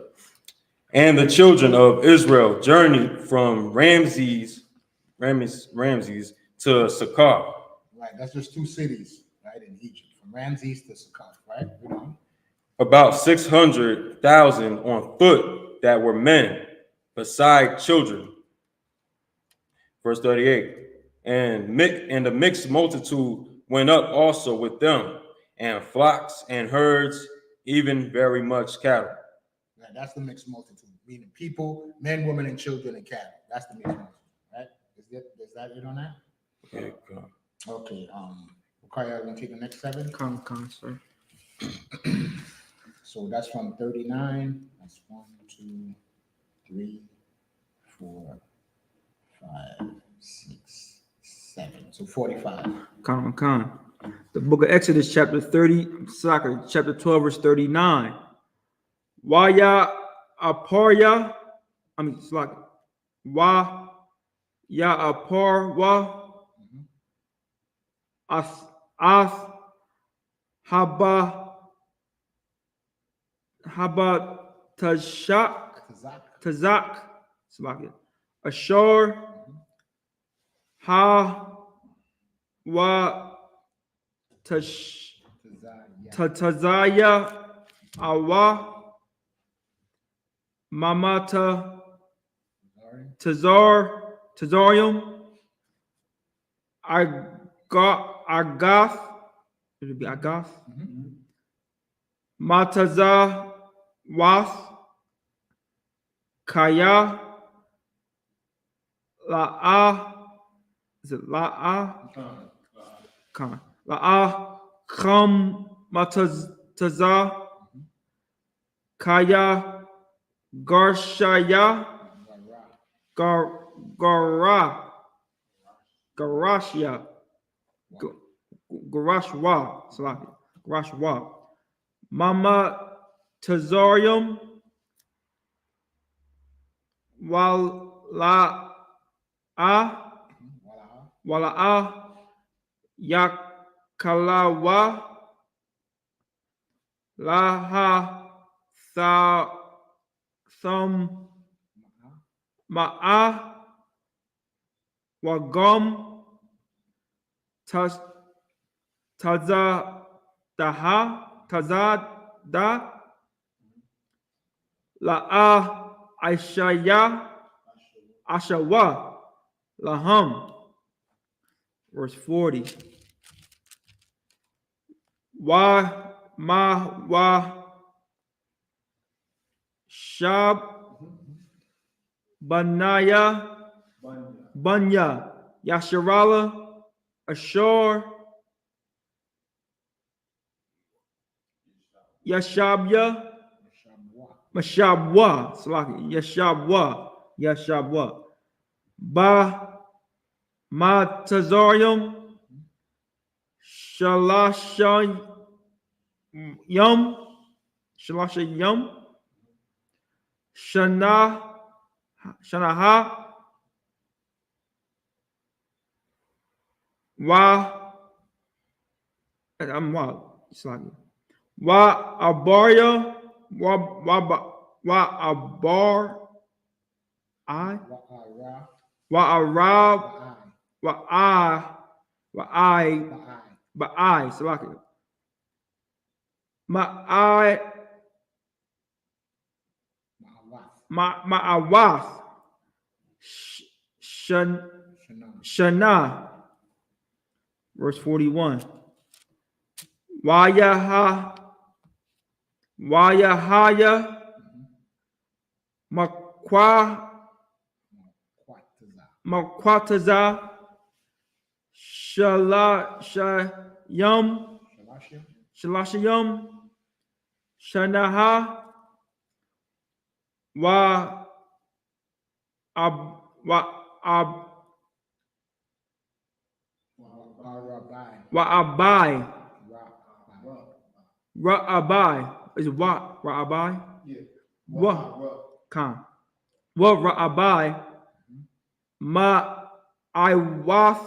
And the children of Israel journeyed from Ramses to Sukkot. Right, that's just 2 cities, right, in Egypt, from Ramses to Sukkot, right? You know. About 600,000 on foot that were men, beside children. Verse 38. And the mixed multitude went up also with them, and flocks and herds, even very much cattle. Right, that's the mixed multitude, meaning people, men, women, and children, and cattle. That's the mixed multitude, right? Is that it on that? Okay, come. Okay, Kaya, want to take the next 7? Con, sir. So that's from 39. That's 1, 2, 3, 4, 5, 6, 7. So 45. Con. The book of Exodus, chapter 30, chapter 12, verse 39. Waya aparya, Wa ya aparwa as haba tazak ashar ha wa tazaya awa mamata tazarium agath, it would be agath, mataza was kaya la'a, is it la'a? La'a kam mataza kaya garshaya garashya garashwa mama tazarium wala'a yakalawa laha thum ma'a wagam tazada la'a ashawa laham. Verse 40. Wa shab banaya banya yasharala ashor yashabya mashabwa yashabwa ba matazarium shalashayum shanaha wa abarya wa abar I wa arab wa I salaki ma'awath shana. Verse 41. Wayahaya makwataza shalashayum shanaha wa Ra'abai. Ra- Ra'abai. Is it wa? Ra'abai? Yeah. Wa. Khan. Wa Ra'abai. Ma Iwath.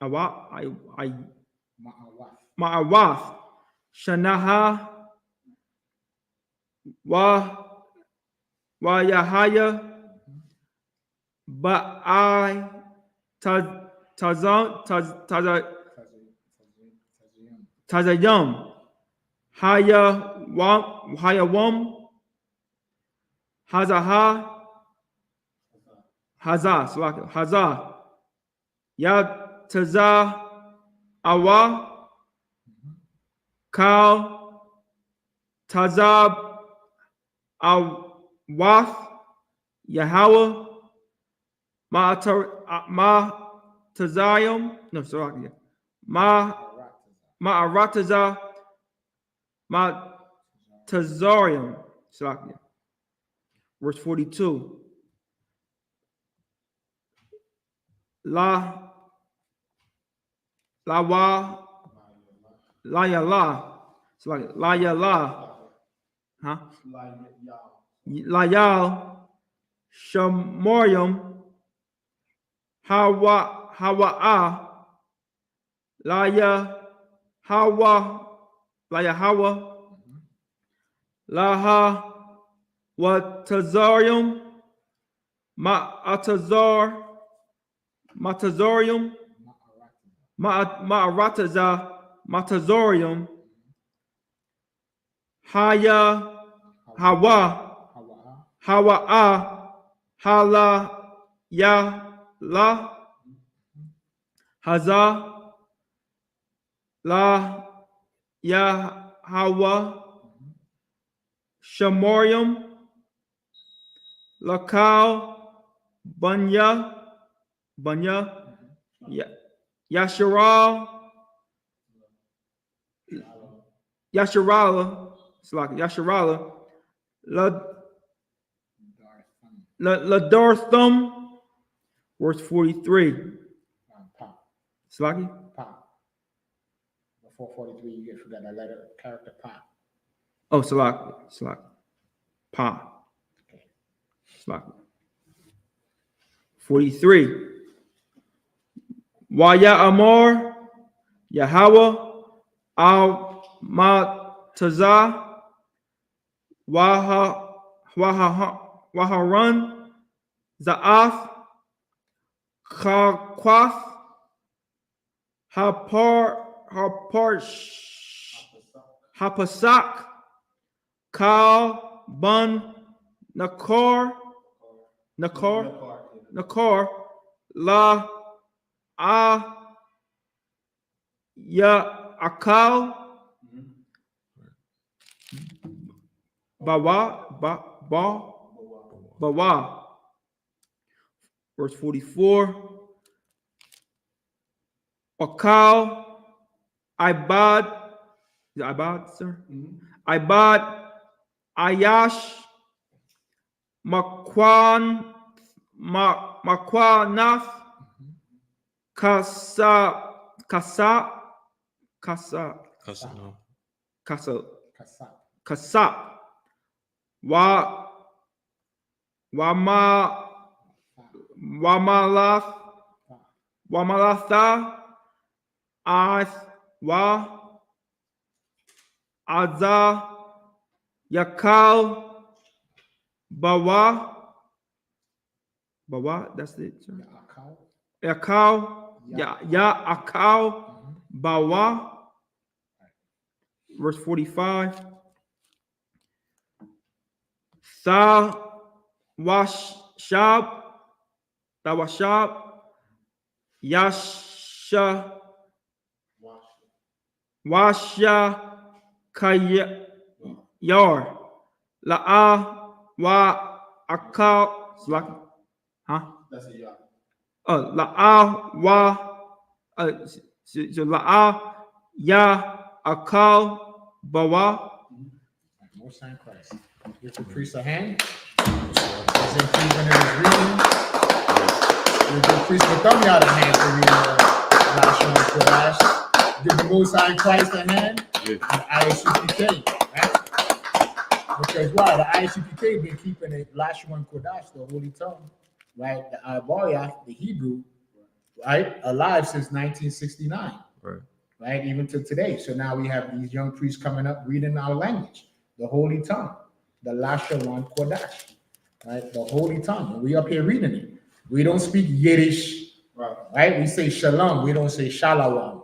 I Ma'awath. Shanaha. Wa Yahaya. Ba'ai. Tazayum. Hayawam. Hazaha. Hazah. Ya Taza. Awa. Kal. Tazab. Awath. Yahweh. Tazayum. No, sorry. Ma'arataza. Tazarium. Verse 42. La Yala. La Yala. Huh? La Yal. Shamorium. Hawa'a. Laya Hawa. Laha Watazarium. Matazorium. Ma'arataza. Matazorium. Hawa'a. Hala La Hazah La Yahweh Shamorium Lakal Bunya Yasharal Ladarthum. Verse 43. Slaki? Pa. Before 43, you get forgot that letter character pa. Oh, Slaki. Pa. Slaki. 43. Waya Amor Yahweh Al Matazah Waharan Za'af Kakwath Hapasak Kal Bun Nakor La Ya Akal Bawa. Verse 44. Akal Ibad. Is it Ibad, sir? Ibad Ayash Makwanath Kasap Wamalatha Azza Yakal Bawa, that's it, sir. Yakal Akal Bawa. Verse 45. Tawashab Yasha Washa Kayar La'a Wa Akal. Huh? That's a yah. La'a Wa so La'a Ya Akal Bawa. Most High Christ. Give the priest a hand. As if he's reading. Give the priest the thumb out a hand for reading. Lashon Kodash. Give the Most High Christ a hand. Yeah. The I.S.U.P.K. Right? Because why? The I.S.U.P.K. been keeping the Lashon Kodash, the holy tongue, right? The Abaya, the Hebrew, right? Alive since 1969. Right. Right, even to today. So now we have these young priests coming up reading our language, the holy tongue, the Lashon Kodash, right? The holy tongue. And we up here reading it. We don't speak Yiddish, right? We say shalom. We don't say shalom.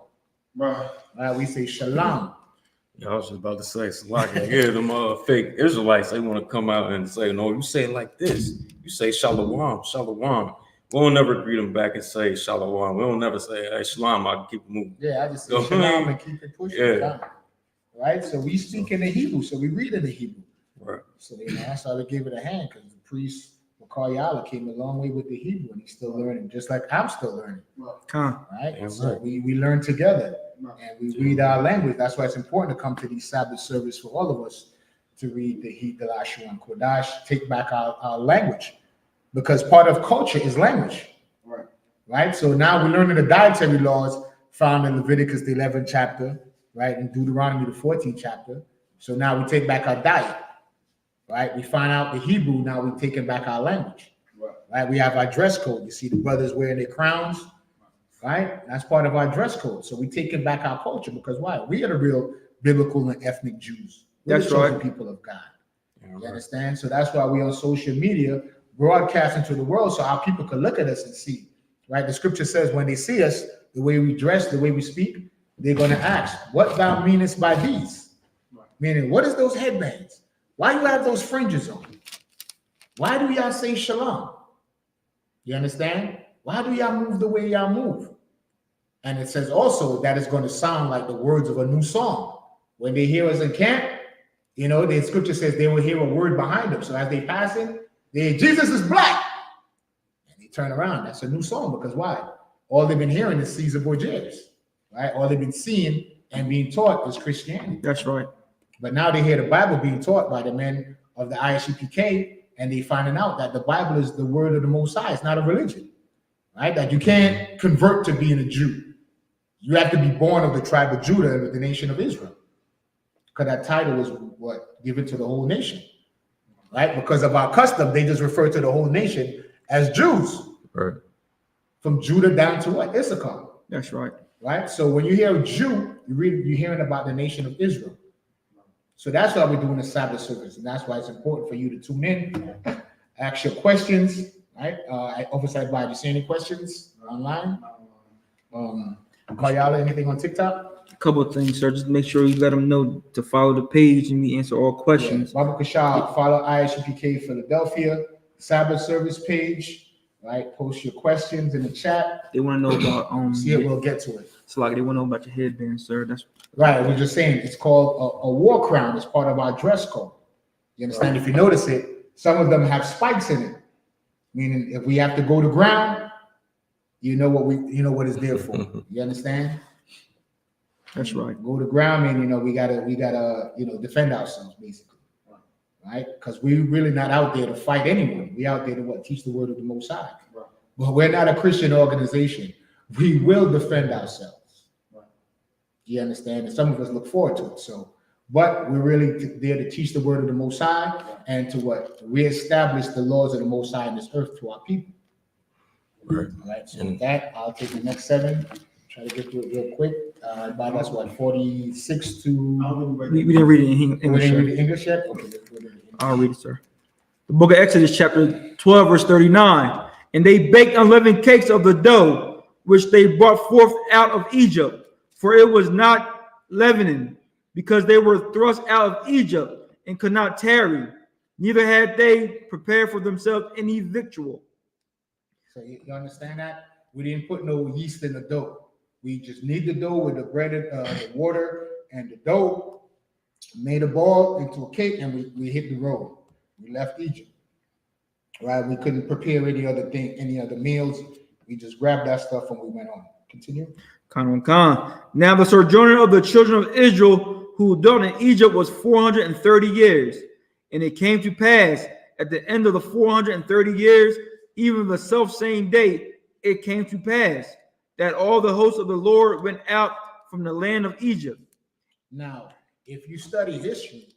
Right? We say shalom. Yeah, I was just about to say, it's like, yeah, them fake Israelites, they want to come out and say, no, you say it like this. You say shalom, shalom. We don't never greet them back and say shalom. We don't never say, hey, shalom, I'll keep it moving. Yeah, I just say shalom and keep it pushing. Yeah. Down. Right? So we speak in the Hebrew, so we read in the Hebrew. Right. So that's why we give it a hand, because the priest Makayala came a long way with the Hebrew, and he's still learning, just like I'm still learning. Right? Yeah, So right. we learn together, and we read our language. That's why it's important to come to these Sabbath service for all of us to read the Lashon Kodash, take back our language, because part of culture is language. Right? So now we're learning the dietary laws found in Leviticus the 11th chapter, right, and Deuteronomy the 14th chapter. So now we take back our diet. Right? We find out the Hebrew, now we're taking back our language. Right? We have our dress code. You see the brothers wearing their crowns, right? That's part of our dress code. So we're taking back our culture, because why? We are the real biblical and ethnic Jews. We're That's the chosen right. people of God. Yeah, You understand? So that's why we're on social media broadcasting to the world, so our people can look at us and see. Right? The scripture says when they see us, the way we dress, the way we speak, they're going to ask, what thou meanest by these? Meaning, what is those headbands? Why you have those fringes on? Why do y'all say shalom? You understand? Why do y'all move the way y'all move? And it says also that it's going to sound like the words of a new song. When they hear us in camp, you know, the scripture says they will hear a word behind them. So as they pass it, they, Jesus is black. And they turn around. That's a new song, because why? All they've been hearing is Caesar Borgias, right? All they've been seeing and being taught is Christianity. That's right. But now they hear the Bible being taught by the men of the I.S.U.P.K, and they finding out that the Bible is the word of the Most High. It's not a religion, right? That you can't convert to being a Jew. You have to be born of the tribe of Judah and of the nation of Israel, because that title is what? Given to the whole nation, right? Because of our custom, they just refer to the whole nation as Jews. Right. From Judah down to what? Issachar. That's right. Right? So when you hear Jew, you're hearing about the nation of Israel. So that's why we're doing the Sabbath service, and that's why it's important for you to tune in, ask your questions, right? Officer Advisor, you see any questions online? Kayala, anything on TikTok? A couple of things, sir. Just make sure you let them know to follow the page, and we answer all questions. Yeah. Baba Kashal, follow I.S.U.P.K Philadelphia Sabbath service page, right? Post your questions in the chat. They want to know about See it, we'll get to it. So like they want to know about your headband, sir. That's right. We're just saying it's called a war crown. It's part of our dress code. You understand? If you notice it, some of them have spikes in it, meaning if we have to go to ground, you know what it's there for. You understand? That's right. Go to ground, meaning we gotta defend ourselves basically, right? Because we're really not out there to fight anyone. We out there to what? Teach the word of the Most High. Right. But we're not a Christian organization. We will defend ourselves. Right. You understand? And some of us look forward to it. So, but we're really there to teach the word of the Most High and to what? Reestablish the laws of the Most High in this earth to our people. Right. All right. So with that, I'll take the next 7. Try to get through it real quick. About that's what 46 to. We didn't read it in We English. didn't Sir. read the English yet. Okay, let's go to the English. I'll read it, sir. The book of Exodus, chapter 12, verse 39. And they baked unleavened cakes of the dough, which they brought forth out of Egypt, for it was not leavening, because they were thrust out of Egypt and could not tarry. Neither had they prepared for themselves any victual. So you understand that? We didn't put no yeast in the dough. We just knead the dough with the bread, the water, and the dough. Made a ball into a cake, and we hit the road. We left Egypt. Right? We couldn't prepare any other meals. We just grabbed that stuff and we went on. Continue. Now the sojourner of the children of Israel who dwelt in Egypt was 430 years. And it came to pass at the end of the 430 years, even the self-same day, it came to pass that all the hosts of the Lord went out from the land of Egypt. Now, if you study history,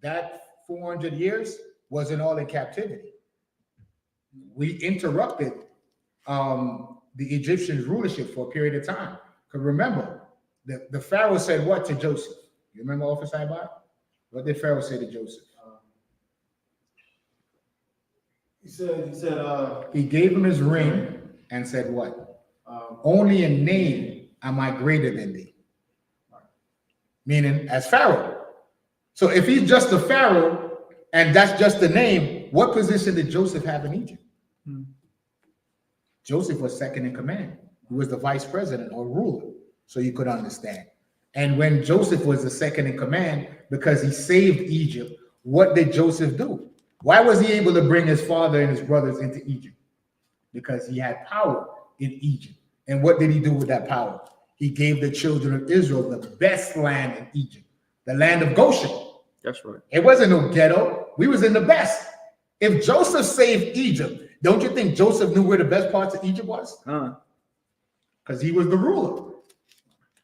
that 400 years wasn't all in captivity. We interrupted the Egyptians' rulership for a period of time. Because remember, the Pharaoh said what to Joseph? You remember, Officer I.S.U.P.K? What did Pharaoh say to Joseph? He gave him his ring and said what? Only in name am I greater than thee. Meaning as Pharaoh. So if he's just the Pharaoh and that's just the name, what position did Joseph have in Egypt? Joseph was second in command. He was the vice president or ruler, so you could understand. And when Joseph was the second in command, because he saved Egypt, what did Joseph do? Why was he able to bring his father and his brothers into Egypt? Because he had power in Egypt. And what did he do with that power? He gave the children of Israel the best land in Egypt, the land of Goshen. That's right. It wasn't no ghetto. We was in the best. If Joseph saved Egypt, don't you think Joseph knew where the best parts of Egypt was? Because he was the ruler.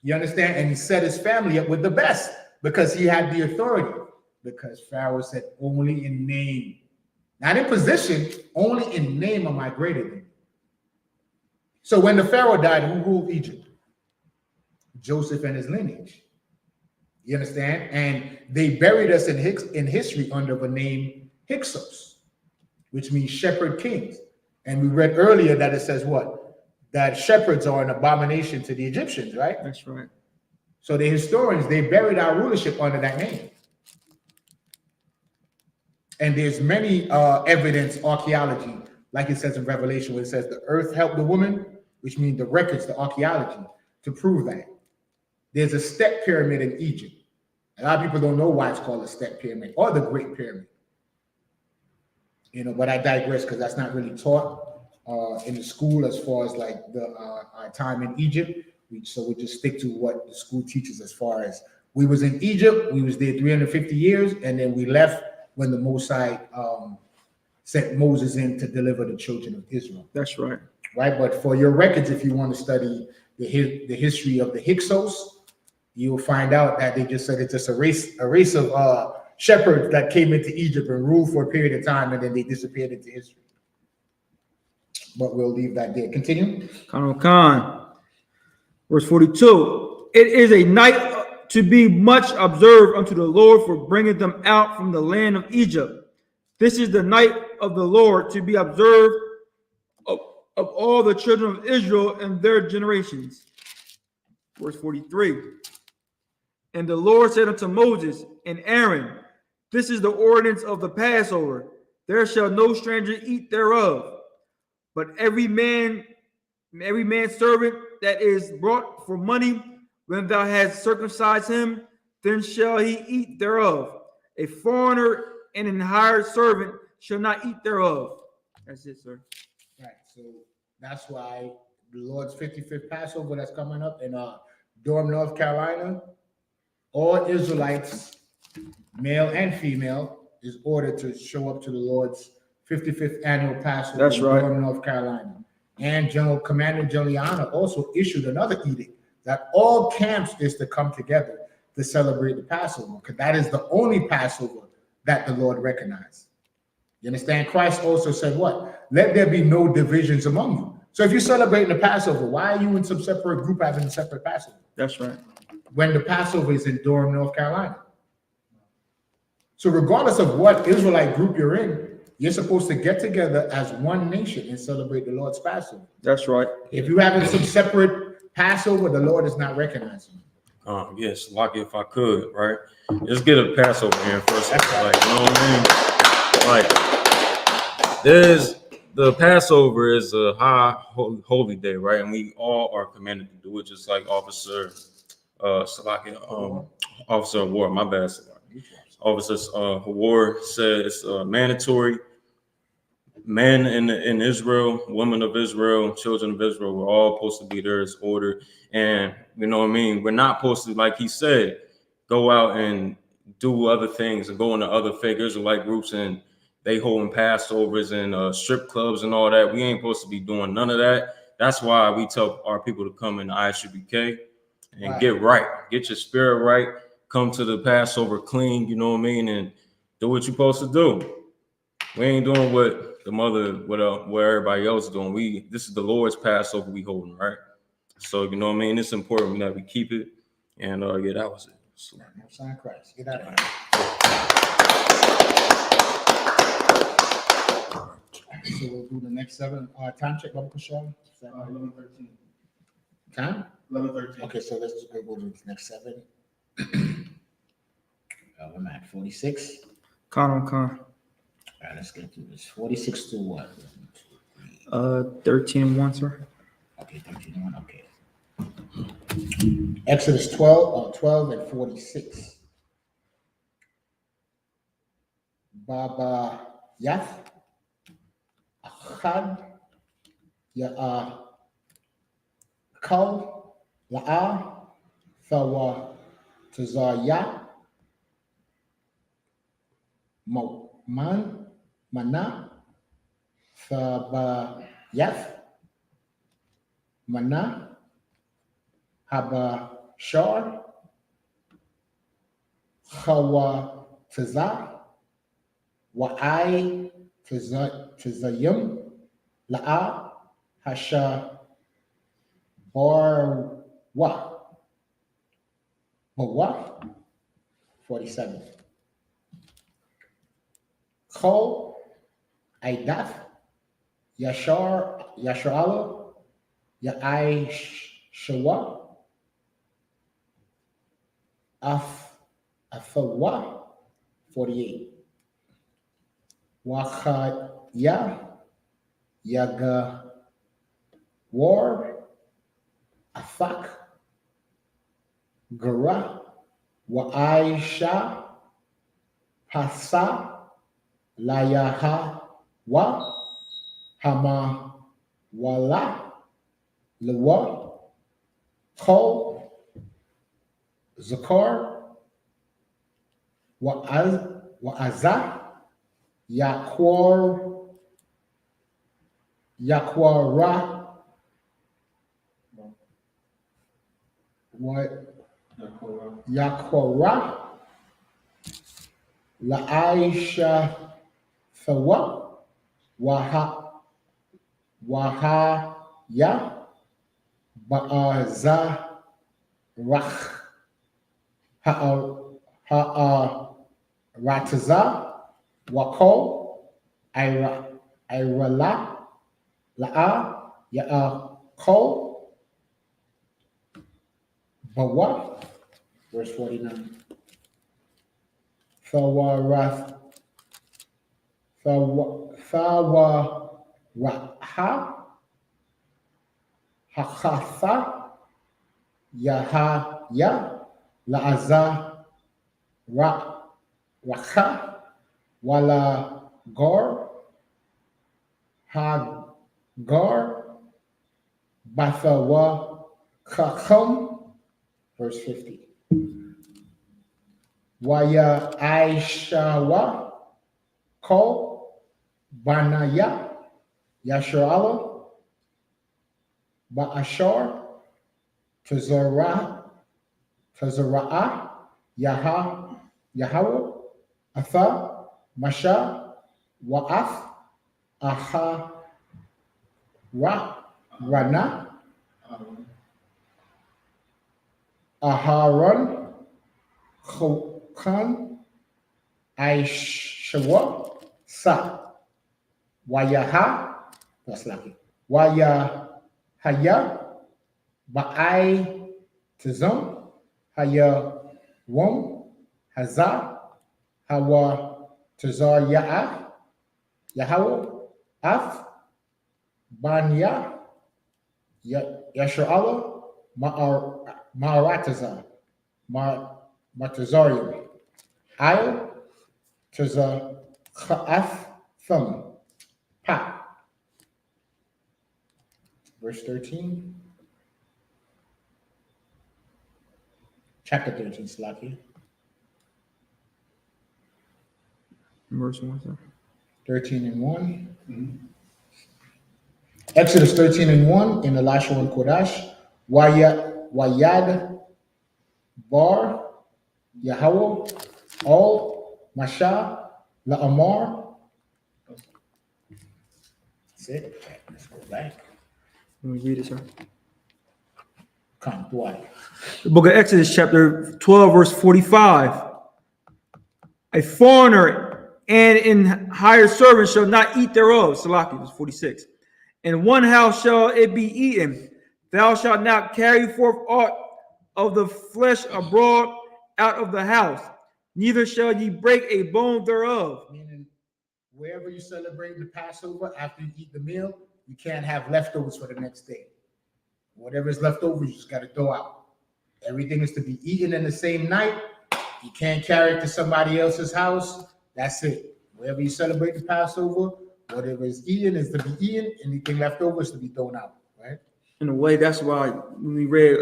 You understand? And he set his family up with the best because he had the authority. Because Pharaoh said, only in name, not in position, only in name am I greater than you. So when the Pharaoh died, who ruled Egypt? Joseph and his lineage. You understand? And they buried us in history under the name Hyksos, which means shepherd kings. And we read earlier that it says what? That shepherds are an abomination to the Egyptians, right? That's right. So the historians, they buried our rulership under that name. And there's many evidence, archaeology, like it says in Revelation, where it says the earth helped the woman, which means the records, the archaeology, to prove that. There's a step pyramid in Egypt. A lot of people don't know why it's called a step pyramid or the Great Pyramid. You know, but I digress because that's not really taught in the school as far as like our time in Egypt. So we just stick to what the school teaches as far as we was in Egypt. We was there 350 years, and then we left when the Most High sent Moses in to deliver the children of Israel. That's right. Right, but for your records, if you want to study the history of the Hyksos, you'll find out that they just said it's just a race of shepherds that came into Egypt and ruled for a period of time, and then they disappeared into history. But we'll leave that there. Continue. Khan. Verse 42. It is a night to be much observed unto the Lord for bringing them out from the land of Egypt. This is the night of the Lord to be observed of all the children of Israel and their generations. Verse 43. And the Lord said unto Moses and Aaron, this is the ordinance of the Passover. There shall no stranger eat thereof, but every man's servant that is brought for money, when thou hast circumcised him, then shall he eat thereof. A foreigner and an hired servant shall not eat thereof. That's it, sir. Right. So that's why the Lord's 55th Passover that's coming up in Durham, North Carolina, all Israelites, male and female, is ordered to show up to the Lord's 55th annual Passover That's in right. Durham, North Carolina. And Commander Gen.YAHANNA also issued another edict that all camps is to come together to celebrate the Passover, because that is the only Passover that the Lord recognized. You understand? Christ also said what? Let there be no divisions among you. So if you're celebrating the Passover, why are you in some separate group having a separate Passover? That's right. When the Passover is in Durham, North Carolina. So regardless of what Israelite group you're in, you're supposed to get together as one nation and celebrate the Lord's Passover. That's right. If you're having some separate Passover, the Lord is not recognizing you. Yes, like if I could, right? Let's get a Passover in first. Like, you know what I mean? Like, there's the Passover is a high holy day, right? And we all are commanded to do it, just like Officer Officer of War, my bad. Officer War said it's mandatory. Men in Israel, women of Israel, children of Israel, we're all supposed to be there as order. And you know what I mean? We're not supposed to, like he said, go out and do other things and go into other fake Israelite groups and they holding Passovers and strip clubs and all that. We ain't supposed to be doing none of that. That's why we tell our people to come in the I.S.U.P.K and Right. get right, get your spirit right, come to the Passover clean, you know what I mean, and do what you're supposed to do. We ain't doing what everybody else is doing. This is the Lord's Passover we holding, right? So you know what I mean. It's important that we keep it, and yeah, that was it. So, No sign Christ. Get out of here. So we'll do the next 7. Time check, Baba Kushal. 11:13. Time? 11:13. Okay, so let's go to the next 7. I'm at 46. Con. All right, let's get through this. 46 to what? 13:1, sir. Okay, 13:1. Okay. Exodus 12 and 46. Baba Yath, Achad, Kal, La'a, Thawa, Tazaya, Man, Mana, Thaba Yath, Mana, Haba Shar, Hawa Tazah, Wa'ai Tazayim, La'a, Hasha Barwa, Bawa, 47. Kol, Aidath, Yasharala, Ya'ai Shawa, Afawa, 48. Wachaya, Yaga, War, Afak, Gara, Wa'aisha, Pasa, Layaha, Wa, Hama, Wala, Lewa, Kol, Zakar, Wa'azah, Yakwara, Yakwara, La'aisha, Thawa, Wahaya, Ba'azah, Rach, Rataza, Wako, Irala, La'a, Ya'ako, Bawa, verse 49. Thawaraha, Hakatha, Yahaya, La'aza, Rakha, Wala Gor, Hagar, Bathawa, Kacham, verse 50. Waya Aishawa, Ko, Banaya, Yasharala, Ba'ashar, Tazara'ah, Yahweh, Atha, Masha, Wa'ath, Aha, Rana, Aharon, Chokan, Aishawa, Sa, Wayaha, that's lucky, Wayahaya, Ba'ai, Tizam, Haya, Wom, Hazah, Hawa, Tazar Ya'ah, Yahweh, Af, Banya, Yasharala, Ma'arataza, Matazarium, Ayah, Taza, Cha'af, Thumb, Pa. Verse 13. Chapter 13, Slaki. Verse 1, sir. 13 and 1. Exodus 13:1 in Elisha and Kodash. Wayad Bar Yahweh Al Masha La'amar. That's it. Let's go back. Let me read it, sir. Come, why? The book of Exodus, chapter 12, verse 45. A foreigner and in hired servant shall not eat thereof. Salaki, verse 46. In one house shall it be eaten. Thou shalt not carry forth aught of the flesh abroad out of the house, neither shall ye break a bone thereof. Meaning, wherever you celebrate the Passover, after you eat the meal, you can't have leftovers for the next day. Whatever is left over, you just got to throw out. Everything is to be eaten in the same night. You can't carry it to somebody else's house. That's it. Wherever you celebrate the Passover, whatever is eaten is to be eaten. Anything left over is to be thrown out, right? In a way, that's why when we read,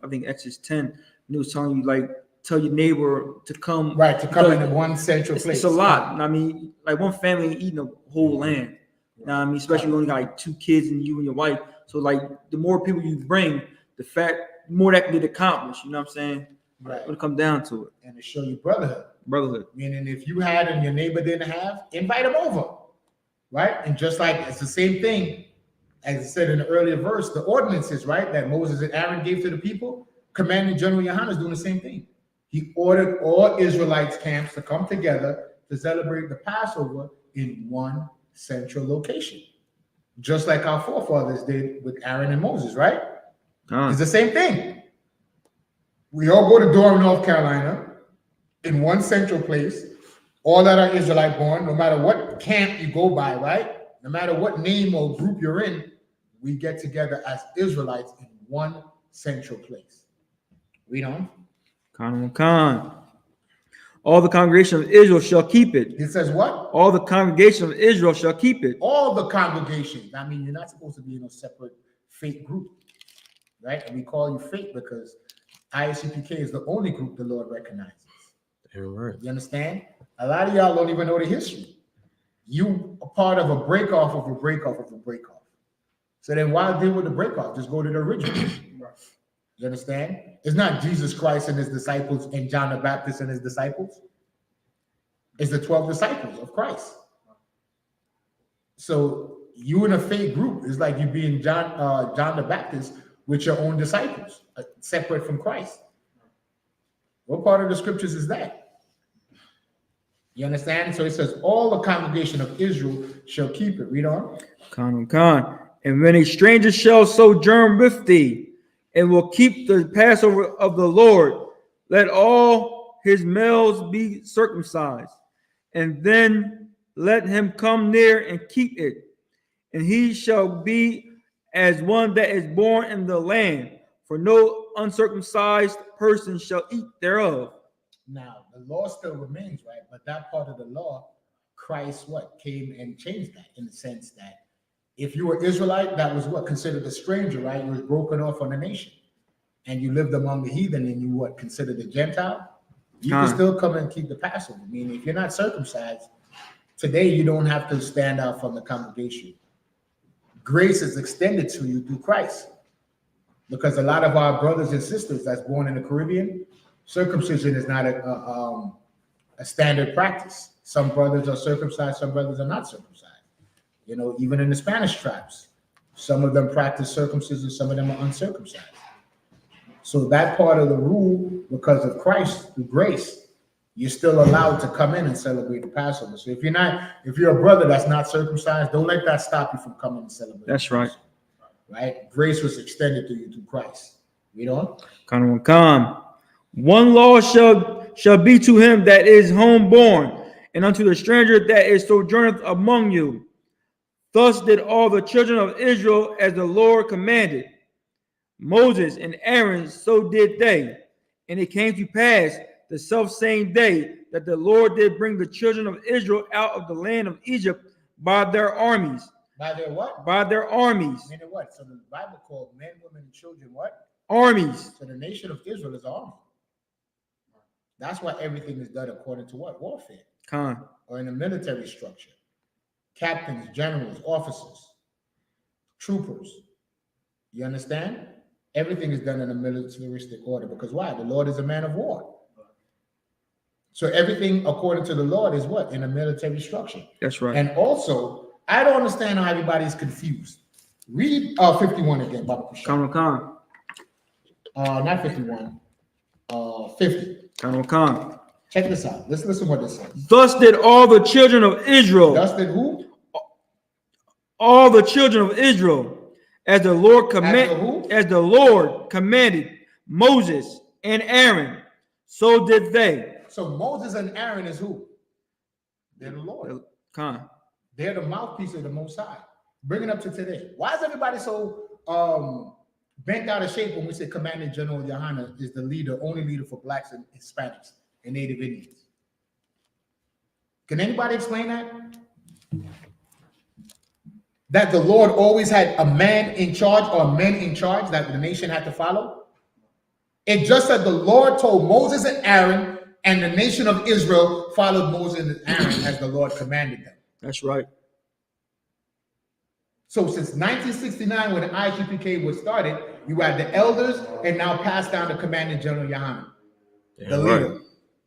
I think Exodus 10, it was telling you, like, tell your neighbor to come. Right, to come into one central place. It's a lot. I mean, like one family ain't eating a whole land. You know what I mean? Especially when you only got like 2 kids and you and your wife. So like the more people you bring, the more that can get accomplished. You know what I'm saying? Right. When it comes down to it. And to show you brotherhood. Brotherhood. Meaning if you had and your neighbor didn't have, invite them over. Right? And just like it's the same thing, as it said in the earlier verse, the ordinances, right, that Moses and Aaron gave to the people, commanding Gen.YAHANNA is doing the same thing. He ordered all Israelites camps to come together to celebrate the Passover in one central location. Just like our forefathers did with Aaron and Moses, right? It's the same thing. We all go to Durham, North Carolina, in one central place, all that are Israelite born, no matter what camp you go by, right? No matter what name or group you're in, we get together as Israelites in one central place. Read on. Khan. All the congregation of Israel shall keep it. It says what? All the congregation of Israel shall keep it. All the congregations. I mean, you're not supposed to be in a separate faith group, right? And we call you faith because I.S.U.P.K is the only group the Lord recognizes. You're right. You understand? A lot of y'all don't even know the history. You are part of a break off of a break off of a break off. So then why deal with the break off? Just go to the original. You understand? It's not Jesus Christ and his disciples and John the Baptist and his disciples. It's the 12 disciples of Christ. So you in a faith group is like you being John the Baptist with your own disciples, separate from Christ. What part of the scriptures is that? You understand? So it says, all the congregation of Israel shall keep it. Read on. Khan. And when a stranger shall sojourn with thee, and will keep the Passover of the Lord, let all his males be circumcised, and then let him come near and keep it. And he shall be as one that is born in the land, for no uncircumcised person shall eat thereof. Now, the law still remains, right? But that part of the law, Christ came and changed that in the sense that if you were Israelite, that was considered a stranger, right? You was broken off on the nation. And you lived among the heathen and you considered a Gentile. You can still come and keep the Passover. I mean, if you're not circumcised, today you don't have to stand out from the congregation. Grace is extended to you through Christ. Because a lot of our brothers and sisters that's born in the Caribbean, circumcision is not a standard practice. Some brothers are circumcised, some brothers are not circumcised. You know, even in the Spanish tribes, some of them practice circumcision, some of them are uncircumcised. So that part of the rule, because of Christ, through grace, you're still allowed to come in and celebrate the Passover. So if you're a brother that's not circumcised, don't let that stop you from coming and celebrating. That's right. Right? Grace was extended to you through Christ. Read on. Khan. One law shall be to him that is homeborn, and unto the stranger that is sojourneth among you. Thus did all the children of Israel as the Lord commanded. Moses and Aaron, so did they. And it came to pass the selfsame day that the Lord did bring the children of Israel out of the land of Egypt by their armies. By their what? By their armies. Meaning what? So the Bible called men, women, and children what? Armies. So the nation of Israel is an army. That's why everything is done according to what? Warfare. Or in a military structure. Captains, generals, officers. troopers. You understand? Everything is done in a militaristic order because why? The Lord is a man of war. So everything according to the Lord is what? In a military structure. That's right. And also, I don't understand how everybody's confused. Read 51 again, Baba Kushal. Khan. Not 51. 50. Khan. Check this out. Let's listen what this says. Thus did all the children of Israel. Thus did who? All the children of Israel, as the Lord As the Lord commanded Moses and Aaron, so did they. So Moses and Aaron is who? They're the Lord. Khan. They're the mouthpiece of the Most High. Bring it up to today. Why is everybody so bent out of shape when we say Commandant General Yahanna is the leader, only leader for blacks and Hispanics and Native Indians? Can anybody explain that? That the Lord always had a man in charge or men in charge that the nation had to follow? It just said the Lord told Moses and Aaron, and the nation of Israel followed Moses and Aaron as the Lord commanded them. That's right. So since 1969, when the I.S.U.P.K was started, you had the elders and now passed down to Commandant General Yahanna, the leader. Right.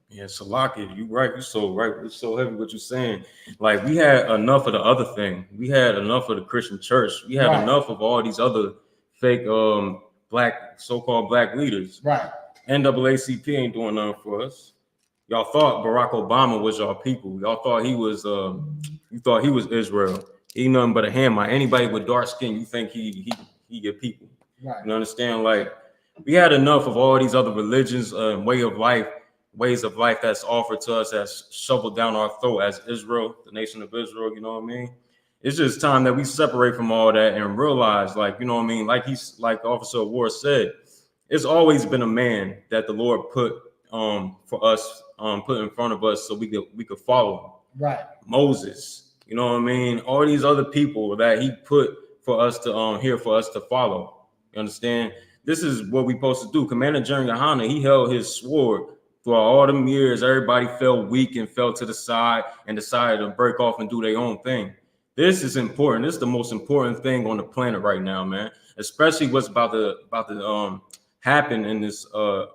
Yeah, Salaki, you right. You so right. It's so heavy what you're saying. Like we had enough of the other thing. We had enough of the Christian church. We had enough of all these other fake black, so-called black leaders. Right. NAACP ain't doing nothing for us. Y'all thought Barack Obama was y'all people. Y'all thought he was you thought he was Israel. He nothing but a Hamite. Anybody with dark skin, you think he your people. Right. You understand? Like we had enough of all these other religions and ways of life that's offered to us, that's shoveled down our throat as Israel, the nation of Israel. You know what I mean? It's just time that we separate from all that and realize, like, you know what I mean? Like Officer Ward said, it's always been a man that the Lord put for us, put in front of us so we could follow him. Right. Moses, you know what I mean? All these other people that he put for us to here for us to follow. You understand? This is what we supposed to do. Commander General Yahanna, he held his sword throughout all them years. Everybody felt weak and fell to the side and decided to break off and do their own thing. This is important. This is the most important thing on the planet right now, man. Especially what's about to happen in this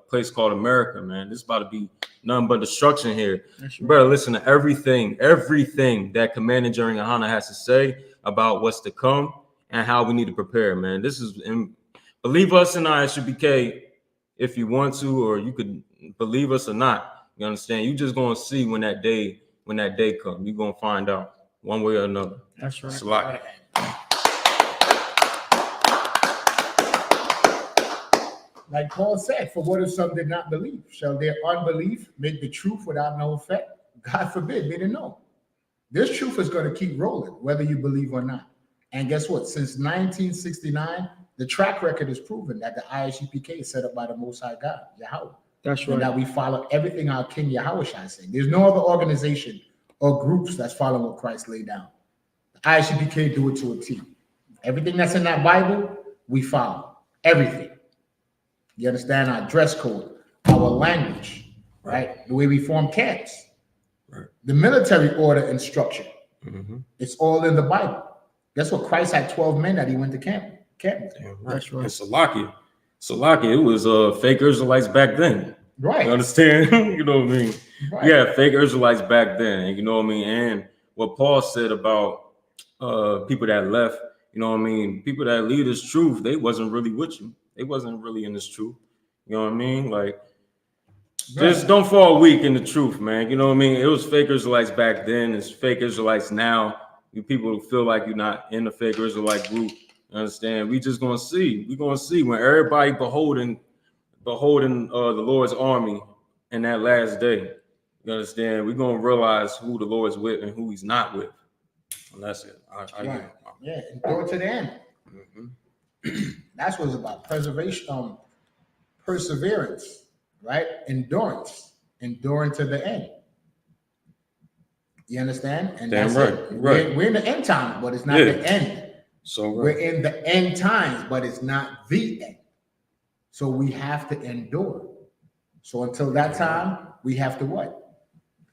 place called America, man. This is about to be nothing but destruction here. Right. Bro, listen to everything that Commander General Yahanna has to say about what's to come and how we need to prepare, man. This is, believe us in I.S.U.P.K if you want to, or you could believe us or not. You understand? You just gonna see when that day comes. You're gonna find out one way or another. That's right. It's a lot. Like Paul said, for what if some did not believe? Shall their unbelief make the truth without no effect? God forbid, they didn't know. This truth is going to keep rolling, whether you believe or not. And guess what? Since 1969, the track record is proven that the I.S.U.P.K is set up by the Most High God, Yahweh. That's right. And that we follow everything our King Yahweh is saying. There's no other organization or groups that's following what Christ laid down. The I.S.U.P.K do it to a T. Everything that's in that Bible, we follow. Everything. You understand? Our dress code, our language, right? The way we form camps, right? The military order and structure. Mm-hmm. It's all in the Bible. Guess what? Christ had 12 men that he went to camp. Right. That's right. It's Salaki. It was fake Israelites back then. Right. You understand? You know what I mean? Right. Yeah, fake Israelites back then. And you know what I mean? And what Paul said about people that left, you know what I mean? People that lead this truth, they wasn't really with you. They wasn't really in this truth. You know what I mean? Like, just don't fall weak in the truth, man. You know what I mean? It was fake Israelites back then. It's fake Israelites now. You people who feel like you're not in the fake Israelite group. You understand? We just gonna see. We're gonna see when everybody beholding the Lord's army in that last day. You understand? We're gonna realize who the Lord's with and who he's not with. And that's it. Yeah, endure to the end. Mm-hmm. That's what it's about. Preservation, perseverance, right? Endurance, enduring to the end. You understand? And damn that's right. It. Right. We're in the end time, but it's not the end. So right. We're in the end times, but it's not the end. So we have to endure. So until that time, we have to what?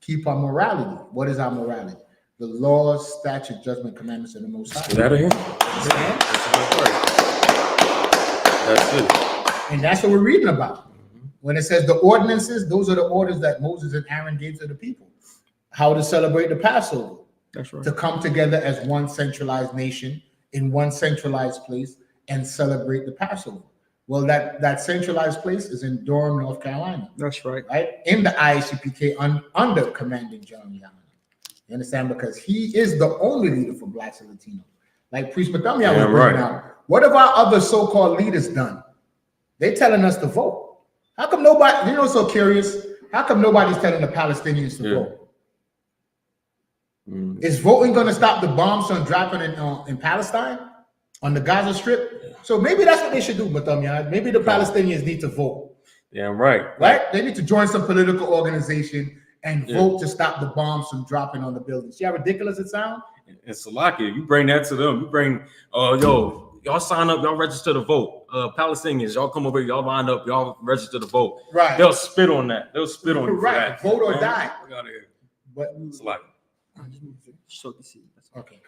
Keep our morality. What is our morality? The laws, statutes, judgment, commandments of the Most High. Get out of here. Understand? That's it. And that's what we're reading about. When it says the ordinances, those are the orders that Moses and Aaron gave to the people. How to celebrate the Passover. That's right. To come together as one centralized nation in one centralized place and celebrate the Passover. Well, that centralized place is in Durham, North Carolina. That's right. Right? In the I.S.U.P.K. under Commanding General Yohanna. You understand? Because he is the only leader for Blacks and Latinos. Like Priest Mathamia was bringing out. What have our other so-called leaders done? They're telling us to vote. How come nobody, you know, so curious? How come nobody's telling the Palestinians to vote? Is voting going to stop the bombs from dropping in Palestine, on the Gaza Strip? So maybe that's what they should do, Mathamia. Maybe the Palestinians need to vote. Yeah, right. Right? They need to join some political organization and vote to stop the bombs from dropping on the buildings. See how ridiculous it sounds? And Salakia, you bring that to them. You bring, y'all sign up, y'all register to vote. Palestinians, y'all come over here, y'all line up, y'all register to vote. Right. They'll spit on that. They'll spit on right. that. Vote or die. But Salakia. Okay,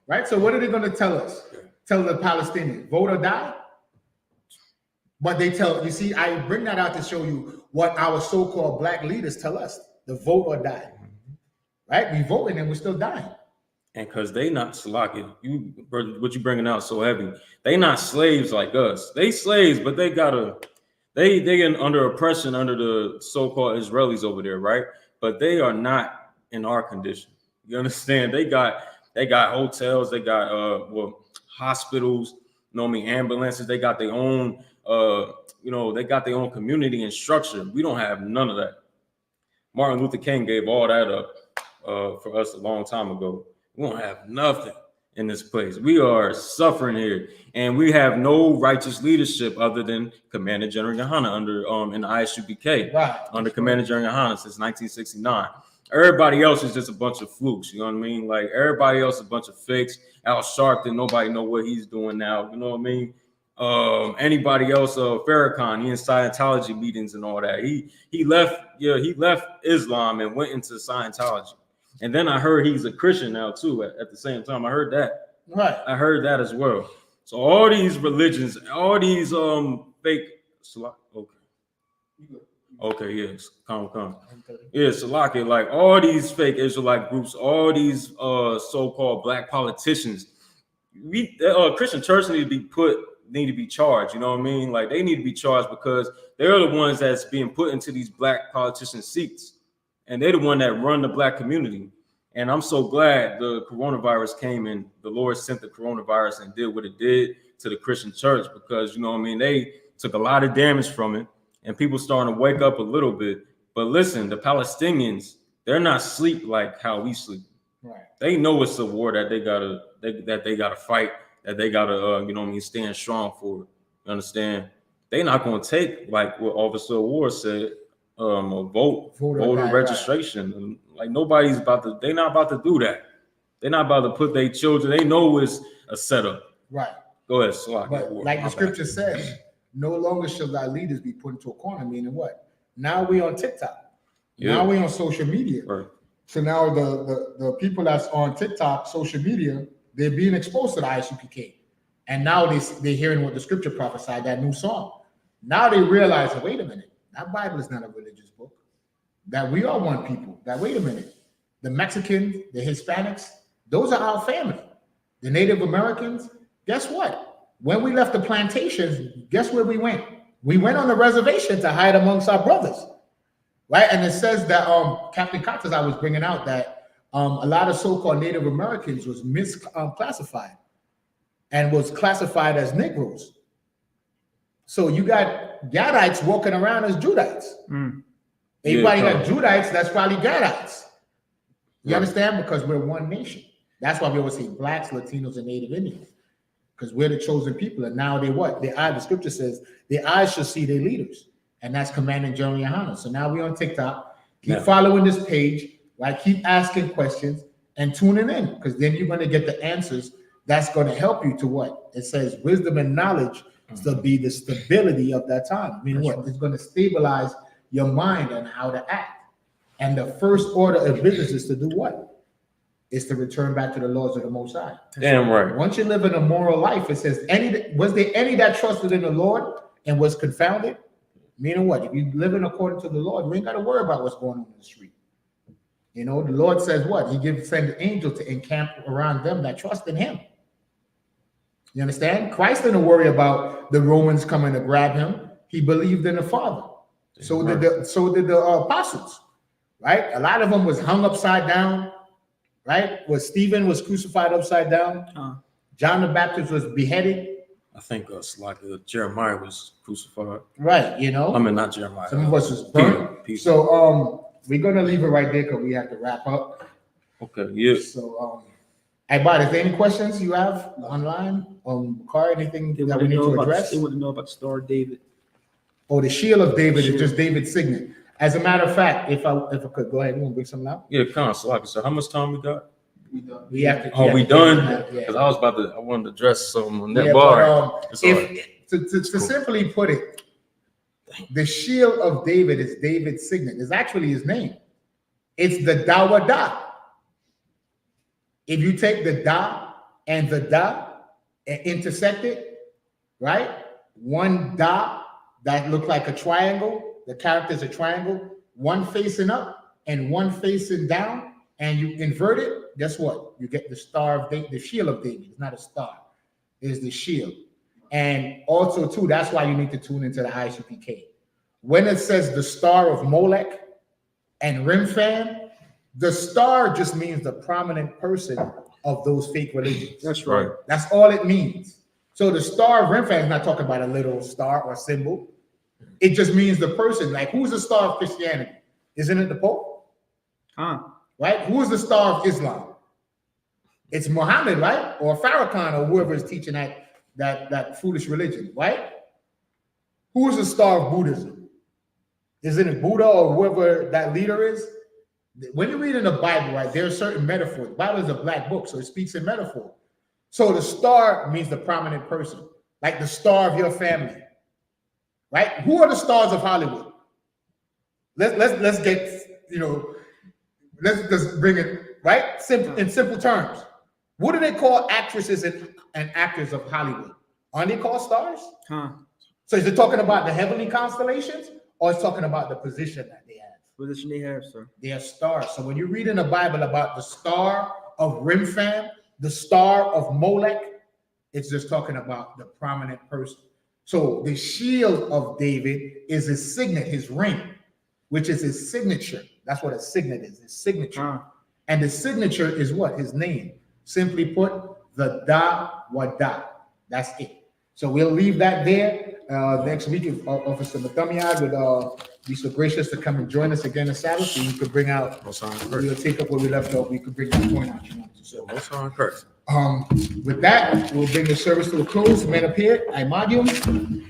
right. So what are they going to tell us? Tell the Palestinians, vote or die. But they tell, you see, I bring that out to show you what our so-called black leaders tell us: the vote or die. Right? We voting and we're still dying. And because they not Salakia, what you bringing out so heavy? They not slaves like us. They slaves, but they getting under oppression under the so-called Israelis over there, right? But they are not in our condition. You understand? They got hotels, they got hospitals, ambulances, they got their own they got their own community and structure. We don't have none of that. Martin Luther King gave all that up for us a long time ago. We don't have nothing in this place. We are suffering here, and we have no righteous leadership other than Commander General Yohanna under in the I.S.U.P.K. Right. Under Commander General Yohanna since 1969. Everybody else is just a bunch of flukes. You know what I mean? Like everybody else is a bunch of fakes. Al Sharpton, nobody know what he's doing now. You know what I mean? Anybody else? Farrakhan, he in Scientology meetings and all that. He left Islam and went into Scientology. And then I heard he's a Christian now too. At the same time, I heard that. Right. I heard that as well. So all these religions, all these fake. Okay, yes, come. Yeah, Salakia, like all these fake Israelite groups, all these so-called black politicians, Christian church need to be charged. You know what I mean? Like they need to be charged because they're the ones that's being put into these black politician seats, and they're the one that run the black community. And I'm so glad the coronavirus came and the Lord sent the coronavirus and did what it did to the Christian church, because you know what I mean, they took a lot of damage from it, and people starting to wake up a little bit. But listen, the Palestinians, they're not asleep like how we sleep. Right. They know it's a war that they gotta fight, that they gotta stand strong for. You understand? They're not gonna take like what Officer Ward said, a voter registration. Right. Like nobody's they're not about to do that. They're not about to put their children. They know it's a setup. Right. Go ahead, Slack. But like the scripture says, no longer shall thy leaders be put into a corner. Meaning what? Now we on TikTok. Yeah. Now we on social media. Right. So now the people that's on TikTok, social media, they're being exposed to the I.S.U.P.K. And now they're hearing what the scripture prophesied, that new song. Now they realize, wait a minute, that Bible is not a religious book. That we are one people. That, wait a minute, the Mexicans, the Hispanics, those are our family. The Native Americans, guess what? When we left the plantations, guess where we went? We went on the reservation to hide amongst our brothers, right? And it says that Captain Cox, I was bringing out, that a lot of so-called Native Americans was misclassified and was classified as Negroes. So you got Gadites walking around as Judites. Everybody got Judites, that's probably Gadites. You understand? Because we're one nation. That's why we always say blacks, Latinos, and Native Indians. Because we're the chosen people. And now they what? The scripture says, the eyes shall see their leaders. And that's Commanding General Yohanna. So now we're on TikTok. Keep following this page, right? Keep asking questions and tuning in, because then you're going to get the answers that's going to help you to what? It says wisdom and knowledge to be the stability of that time. I mean, what? It's going to stabilize your mind and how to act. And the first order of business is to do what? is to return back to the laws of the Most High. Damn right. Once you live in a moral life, it says, was there any that trusted in the Lord and was confounded? Meaning what? If you living according to the Lord, you ain't got to worry about what's going on in the street. You know, the Lord says what? He send an angel to encamp around them that trust in him. You understand? Christ didn't worry about the Romans coming to grab him. He believed in the Father. So did the apostles, right? A lot of them was hung upside down, right? Stephen was crucified upside down. John the Baptist was beheaded. I think Jeremiah was crucified. Right, you know. I mean, not Jeremiah. Some of us was burnt. Peter. So we're gonna leave it right there because we have to wrap up. Okay, yeah. So Bud, is there any questions you have online on car? Anything that we need to address? They want to know about the Star of David. Oh, the shield of David is just David's signet. As a matter of fact, if I could go ahead, you want to bring something out? Yeah, so how much time we got? We have to. We done? Yeah. Because I wanted to address some on that Yeah, bar. but, to simply put it, the shield of David is David's signet. It's actually his name. It's the Dawadah. If you take the Da and the Da and intersect it, right? One Da that look like a triangle, the character is a triangle, one facing up and one facing down, and you invert it, guess what? You get the Star of David, the shield of David. It's not a star, it's the shield. And also, too, that's why you need to tune into the I.S.U.P.K. When it says the Star of Molech and Rimfam, the star just means the prominent person of those fake religions. That's right. That's all it means. So the Star of Rimfam is not talking about a little star or symbol. It just means the person. Like, who's the star of Christianity? Isn't it the Pope? Right? Who is the star of Islam? It's Muhammad, right? Or Farrakhan or whoever is teaching that foolish religion, right? Who is the star of Buddhism? Isn't it Buddha or whoever that leader is? When you read in the Bible, right, there are certain metaphors. The Bible is a black book, so it speaks in metaphor. So the star means the prominent person, like the star of your family, right? Who are the stars of Hollywood? Let's get, let's just bring it, right? In simple terms. What do they call actresses and actors of Hollywood? Aren't they called stars? So is it talking about the heavenly constellations, or it's talking about the position that they have? Position they have, sir. They are stars. So when you read in the Bible about the star of Rimfam, the star of Molech, it's just talking about the prominent person. So the shield of David is his signet, his ring, which is his signature. That's what a signet is, his signature. And the signature is what? His name. Simply put, the Dawadah. That's it. So we'll leave that there. Next week, if Officer Mathamiad would be so gracious to come and join us again on Sabbath, so you could bring out, we'll take up where we left off. We could bring that point out. With that, we'll bring the service to a close. Men up here, I-S-U.P.K.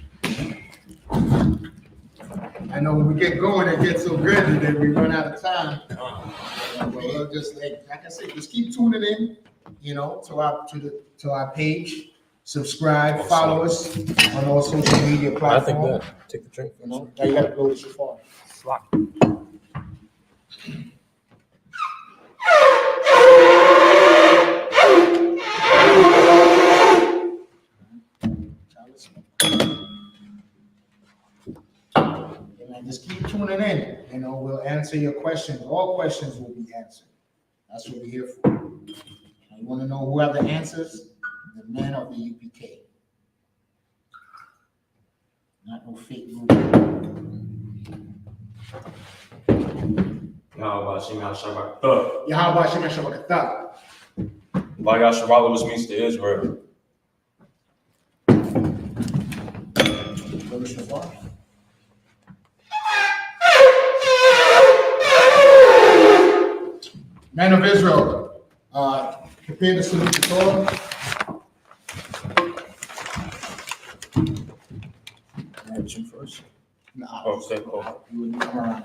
I know when we get going, it gets so good and then we run out of time. But we'll just, like I said, just keep tuning in, to our page. Subscribe, follow us on all social media platforms. Take the drink. Now you gotta go so far. Just keep tuning in. We'll answer your questions. All questions will be answered. That's what we're here for. You want to know who have the answers? The men of the U.P.K. Not no fake movie. Yahweh Shem Shabbat. Yahweh Shem Shabbat. Vayah Shabbat, which means to Israel. Men of Israel, prepare to salute the Torah. You first. No, okay, cool. You would come around.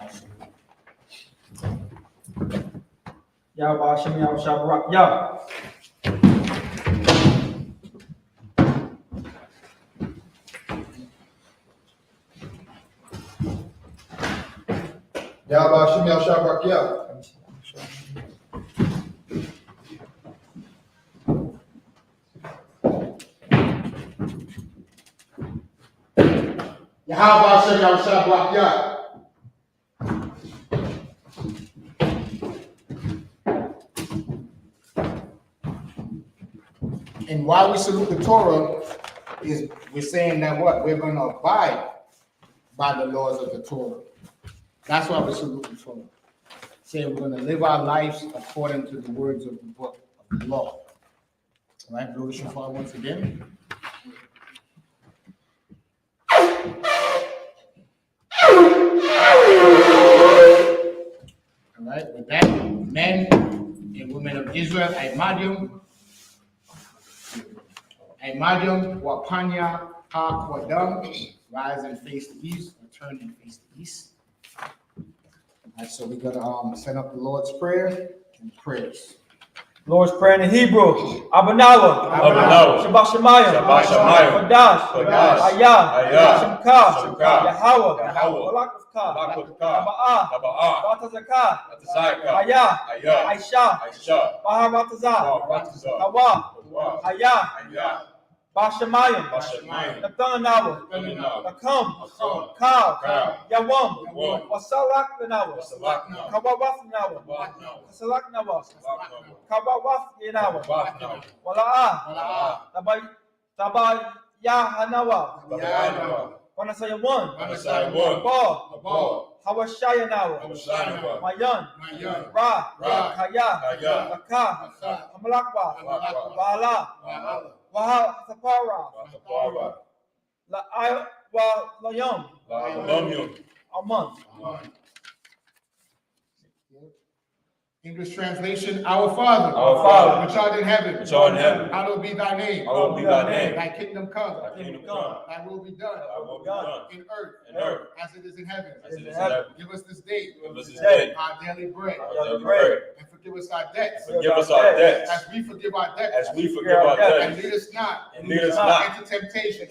Yahweh Hashem, Yahweh Shabbat, Yah. Yahweh Hashem, Yahweh Shabbat, Yah. Yahweh Hashem Yahushua Barakah. And while we salute the Torah, we're saying that what? We're going to abide by the laws of the Torah. That's why we salute the Torah. Saying we're going to live our lives according to the words of the book of the law. All right, blow the shofar once again. All right, with that, men and women of Israel, Imadium, Wapanya, Ha, Kwadam, rise and face the east, or turn and face the east. All right, so we're gonna set up the Lord's Prayer and prayers. Lord's Prayer in Hebrew. Abanawa. Shabbat Shemayim. Kodash. I.S.U.P.K. Yahweh. Balakavka. Taba'ah. Batazakah. I.S.U.P.K. Baharatazah. Hawa. Hayah. Bashamayim. Nathanawa. Nakam. Kaw. Yawam. Wasalaknawa. Kawawafnawa. Wasalaknawa. Kawawafnawa. Wala'ah. Tabayahanawa. Wanasayawan. Abal. Hawashayanawa. Mayan. Ra. Kaya. Laka. Hamalakwa. Wala. Waha Sapara. Layam. Aman. English translation, our Father, which art in heaven, hallowed be thy name. Thy kingdom come. Thy will be done. In earth, as it is in heaven. Give us this day our daily bread. And forgive us our debts. As we forgive our debtors. And lead us not into temptation.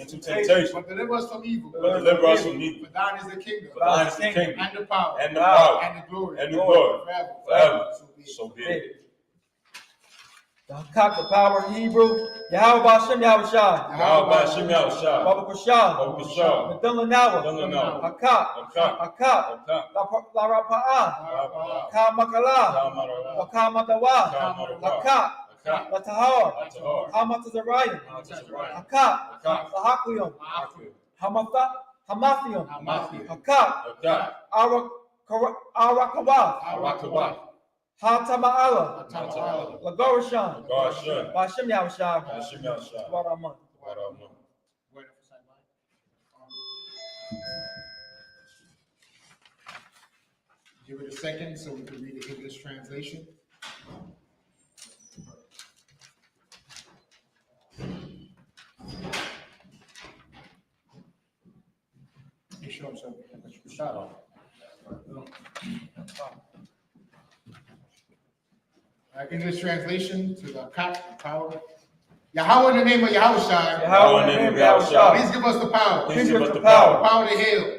But deliver us from evil. For thine is the kingdom. And the power. And the glory. Forever. So be it. The power in Hebrew. Yahweh Bashem Yahushua. Baba Kushah. Nadunlanawa. Hakak. La Rapa'ah. Ka Makala. Waka Matawa. Hakak. La Tahar. Hamatazariah. Hakak. La Hakwiyam. Hamathium. Hakak. Arakawa. Hatama'ala. Lagorishan. Bashem Yahushua. Waraman. Give it a second so we can read the English translation. English translation to the power. Yahweh in the name of Yahushua. Please give us the power. The power to heal.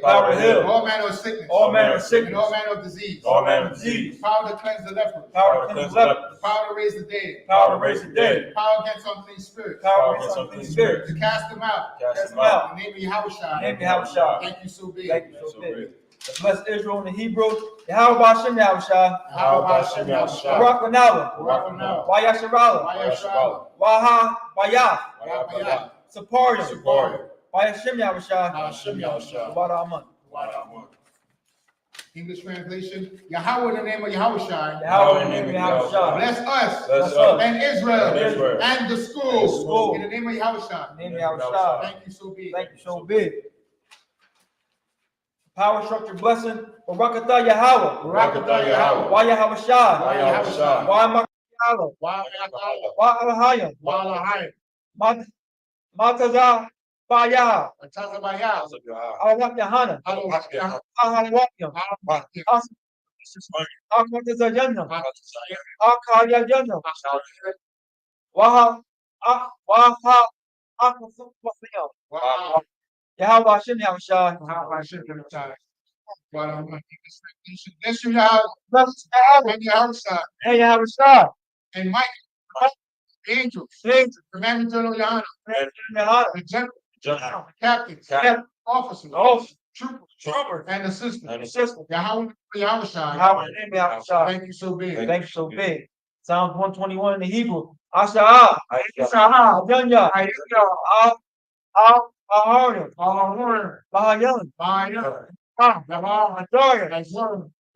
All manner of sickness. And all manner of disease. Power to cleanse the leper. Power to raise the dead. Power against unclean spirits. To cast them out. In the name of Yahushua. Thank you so big. Bless Israel in the Hebrew. Yahweh Bashem Yahushua. Barak Lanawa. Wayasharala. Waha Bayah. Saparium. Bayashem Yahushua. Waraman. English translation, Yahweh in the name of Yahushua. Bless us and Israel and the school in the name of Yahushua. Thank you so big. Power structure blessing. Barakatah Yahweh. Wa Yahushua. Wa Makala. Wa Alahayim. Matazah Bayah. Alawat Yahanna. Alawatiyam. Akmatazayana. Akayayana. Waha Akmasufasiyam. Yahweh Hashem Yahushua. Bless you, Yahweh. And Yahushua. And Mike. Angels. Commandment of Johanna. The General, captains, Captain, officers, Troopers, and assistants. and assistants. Yahweh, Yahushua. Thank you so big. Thank you so big. Psalms 121 in the Hebrew. Asha, Adanya, Ahara, Bahayan,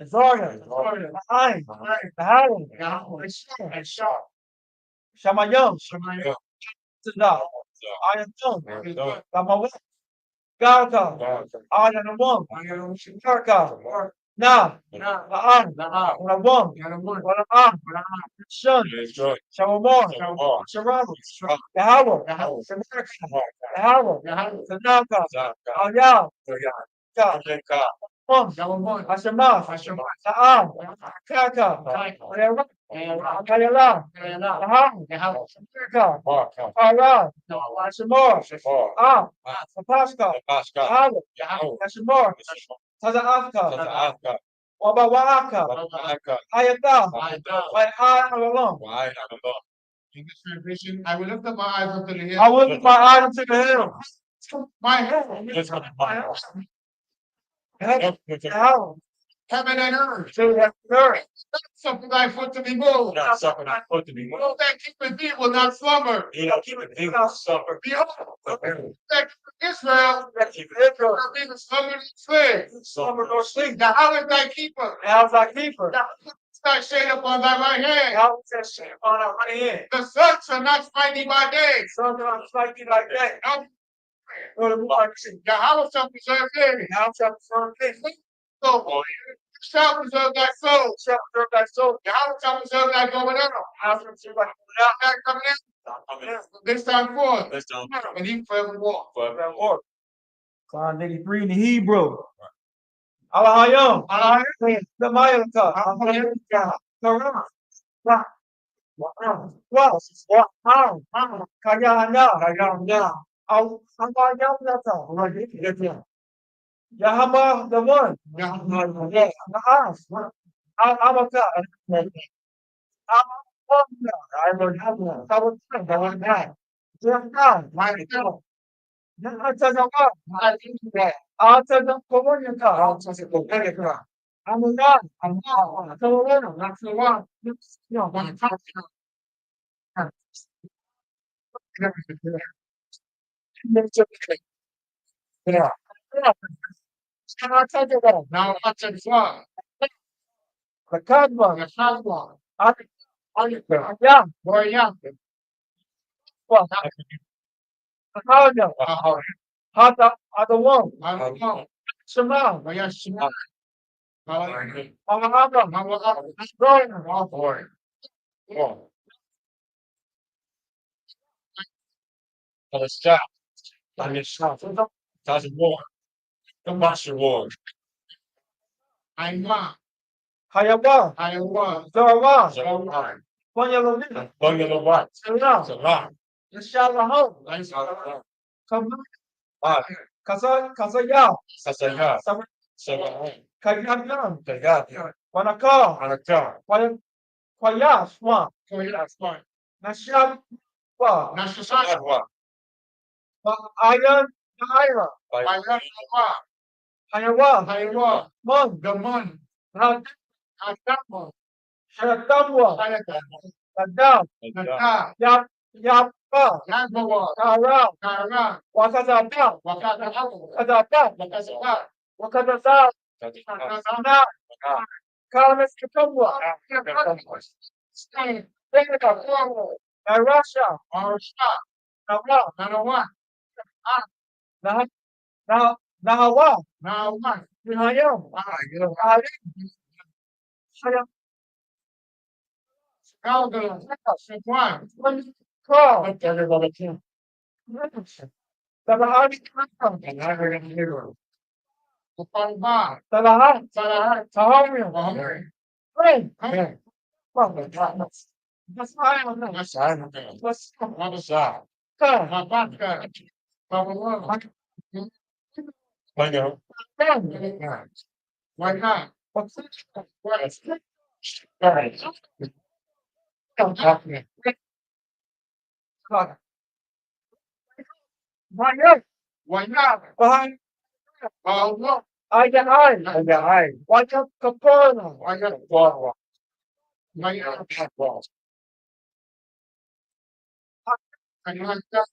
Azariah, Ain, Aharon, Shamayam, Tada, Ayatum, Kamawat, Galka, Ayanamam, Tarka, Na, Laan, Rawam, Walam, Shun, Shamamar, Sharab, Yahweh, Yahweh, Tanaka, Ayah, Hashemah, Sa'am, Kaka, Kayala, Aham, America, Iran, Hashemah, Sapaska, Ahab, Hashemah, Tazaafka, Wabawaaka, Hayata, Wai'an, English translation. I will lift up my eyes up to the hill. I will lift my eyes unto the hill. My head. Heaven and earth. Something thy foot to be moved. Not suffer thy foot to be moved. Those that keepeth thee will not slumber. Keep it, not suffer. Behold, that keepeth Israel will neither slumber nor sleep. Slumber nor sleep. Now how is thy keeper? How's thy keeper? Now thy shade upon thy right hand. How is that shit upon our right hand? The sun shall not smite thee by day. Sun shall not strike thee like that. No, Yahweh shall preserve thee. How shall preserve thee? So shall preserve thy soul. Shall preserve thy soul. Yahweh shall preserve thy going out. How shall preserve thy Thy coming in. This time forth. This time And he forevermore. forevermore? Psalm 83 in the Hebrew. Alahayim. Alahayim. Samayalaka. Karam. Kayahana. Yahama, the one. Amaka. Yeah. Now I said fly. The Kadma. The Shadwa. Yeah. Boy, yeah. Well, Hata, Hata one. I don't know. Shema. But yeah, Shema. Amahata. Oh, boy. Oh. Let's stop. I get shot. Doesn't war. The master war. I'm not. Hayawa. I was. Zarawa. So hard. Banyalavina. Bungalow what? Salam. So long. Inshallah. I saw. Come. Ah, Kasaya. Sasaya. So Kayagam. they got Wanaka. on a car. Kwayaswa. So yeah, that's fine. Nashab. That's the side. What? Ayan. Naira. I left the bar. Hayawa. I was. Mon. The money. Had. I got one. Shayatamwa. I got one. Kadam. The car. Yap. Yappa. Yagbawa. Kara. Kara. Wakazapa. Wakata. Wakazapa. Wakata. Wakazasa. Sana. Kalmes Katumwa. Stay. Russia. Or stop. Nawa. Now what? Nahawa. Now what? Nihayam. I Shayam. Calgary. One. Call. But everybody can. Tabahani. And I heard him here. The fun bar. Tabahan. Salahat. Tahomio. Hey. Okay. That's why I'm not. That's I don't know. Let's What is that? go. My vodka. I know. Why not? What's it? What is it? All right. Don't talk to me. My God. Why not? Behind. Oh, no. I got I. Why got Capernaum? Why not? Why not? I like that.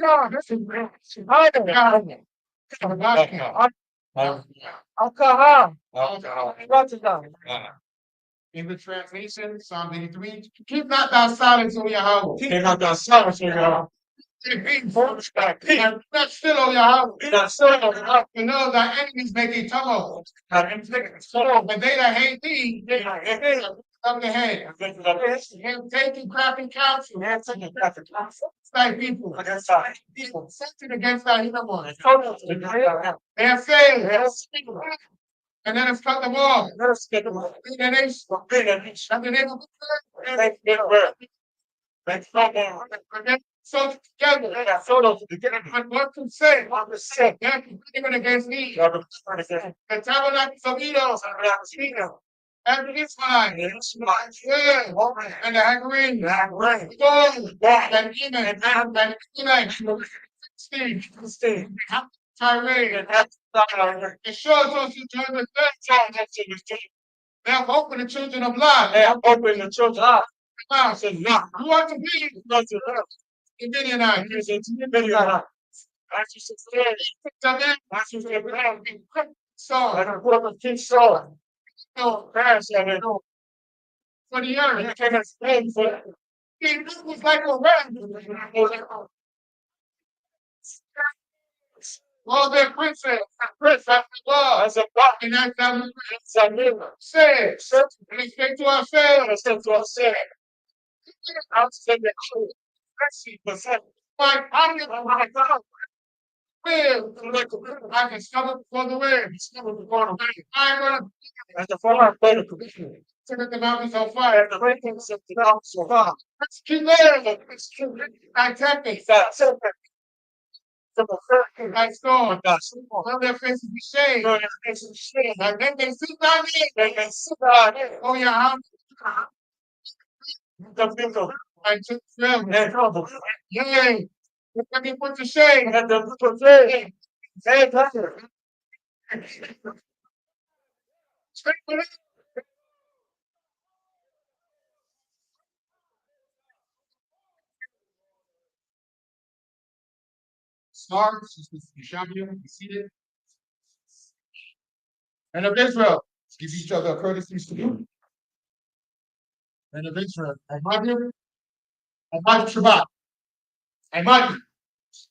God, this is I don't Alcohol. Rotterdam. In the translation, Psalm 83, keep not thy silence, O Yahweh. Keep not thy silence, O Yahweh. And not still, O Yahweh. Be not still, O Yahweh. You know thy enemies make a tumult, And take it slow. but they that hate thee, They are in it. of the head. And take it up. And taking crafty counsel, And take it back to council. thy people, Against thy people. sent against thy evil ones. And total to the great. They have failed, Yes. and let us cut them off. Let us get them up. In the nation, Big and each. and the name of the They get where. They fall down. Lord, so together, They got total to the beginning. and what to say, What was said. they are competing against me. God was trying to say. The tabernacles of Edom, and the Israelites, It's my yeah, woman. and the Hagarim, That rain. Gold, That. and Enoch, and Enoch, Steve, Steve. Tyree, And that's not it shows us you turn the third. They have hope for the children of They life. have opened the church up. Now, said, no. you want to be Go to her. a Midianite. And he said, to me, baby, I just said, Come in, I just said, I so, don't put up a kid soul. no, Parents, I mean, for the and you earth, can't explain for it. it was like a ram. All their princes, prince after law, As a God, and that's how we it's a mirror. say, and we say to ourselves, I said to us, say, I was saying that, 60%. like, I'm Oh my God. will, I can stumble before the wind. Still before the rain. I'm gonna As the fire played a commission. set the mountains on fire. And the rankings of the mountains of God. Let's keep living. It's true. I take it. That serpent. From the first I storm. God, sleep on. Let their faces be shaved. Go ahead and face the shame. And then they sit down me. They can sit down here. Oh, yeah, how The people. I took them. And trouble. Yay. Let me put to shame. And the people say, hey, brother. Stars, you shall be seated. And of Israel, give each other a courtesy salute. And of Israel, Ahmadu, Shabbat, Ahmadu,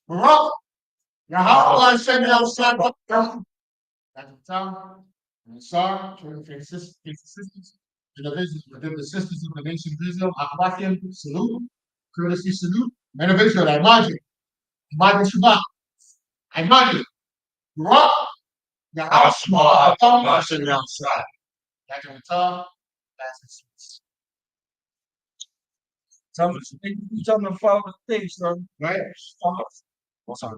Barak, Yahweh, Hashem, Yahweh, Barak. That's the town. And Sar, children of sisters, and of Israel, within the sisters of the nation of Israel, Ahmadim, salute, courtesy salute. And of Israel, Ahmadu, Shabbat, Ahmadu, Barak, Yahweh, Hashem, Yahweh. That's the town. That's the Tell me to follow the page, sir. right. What's up,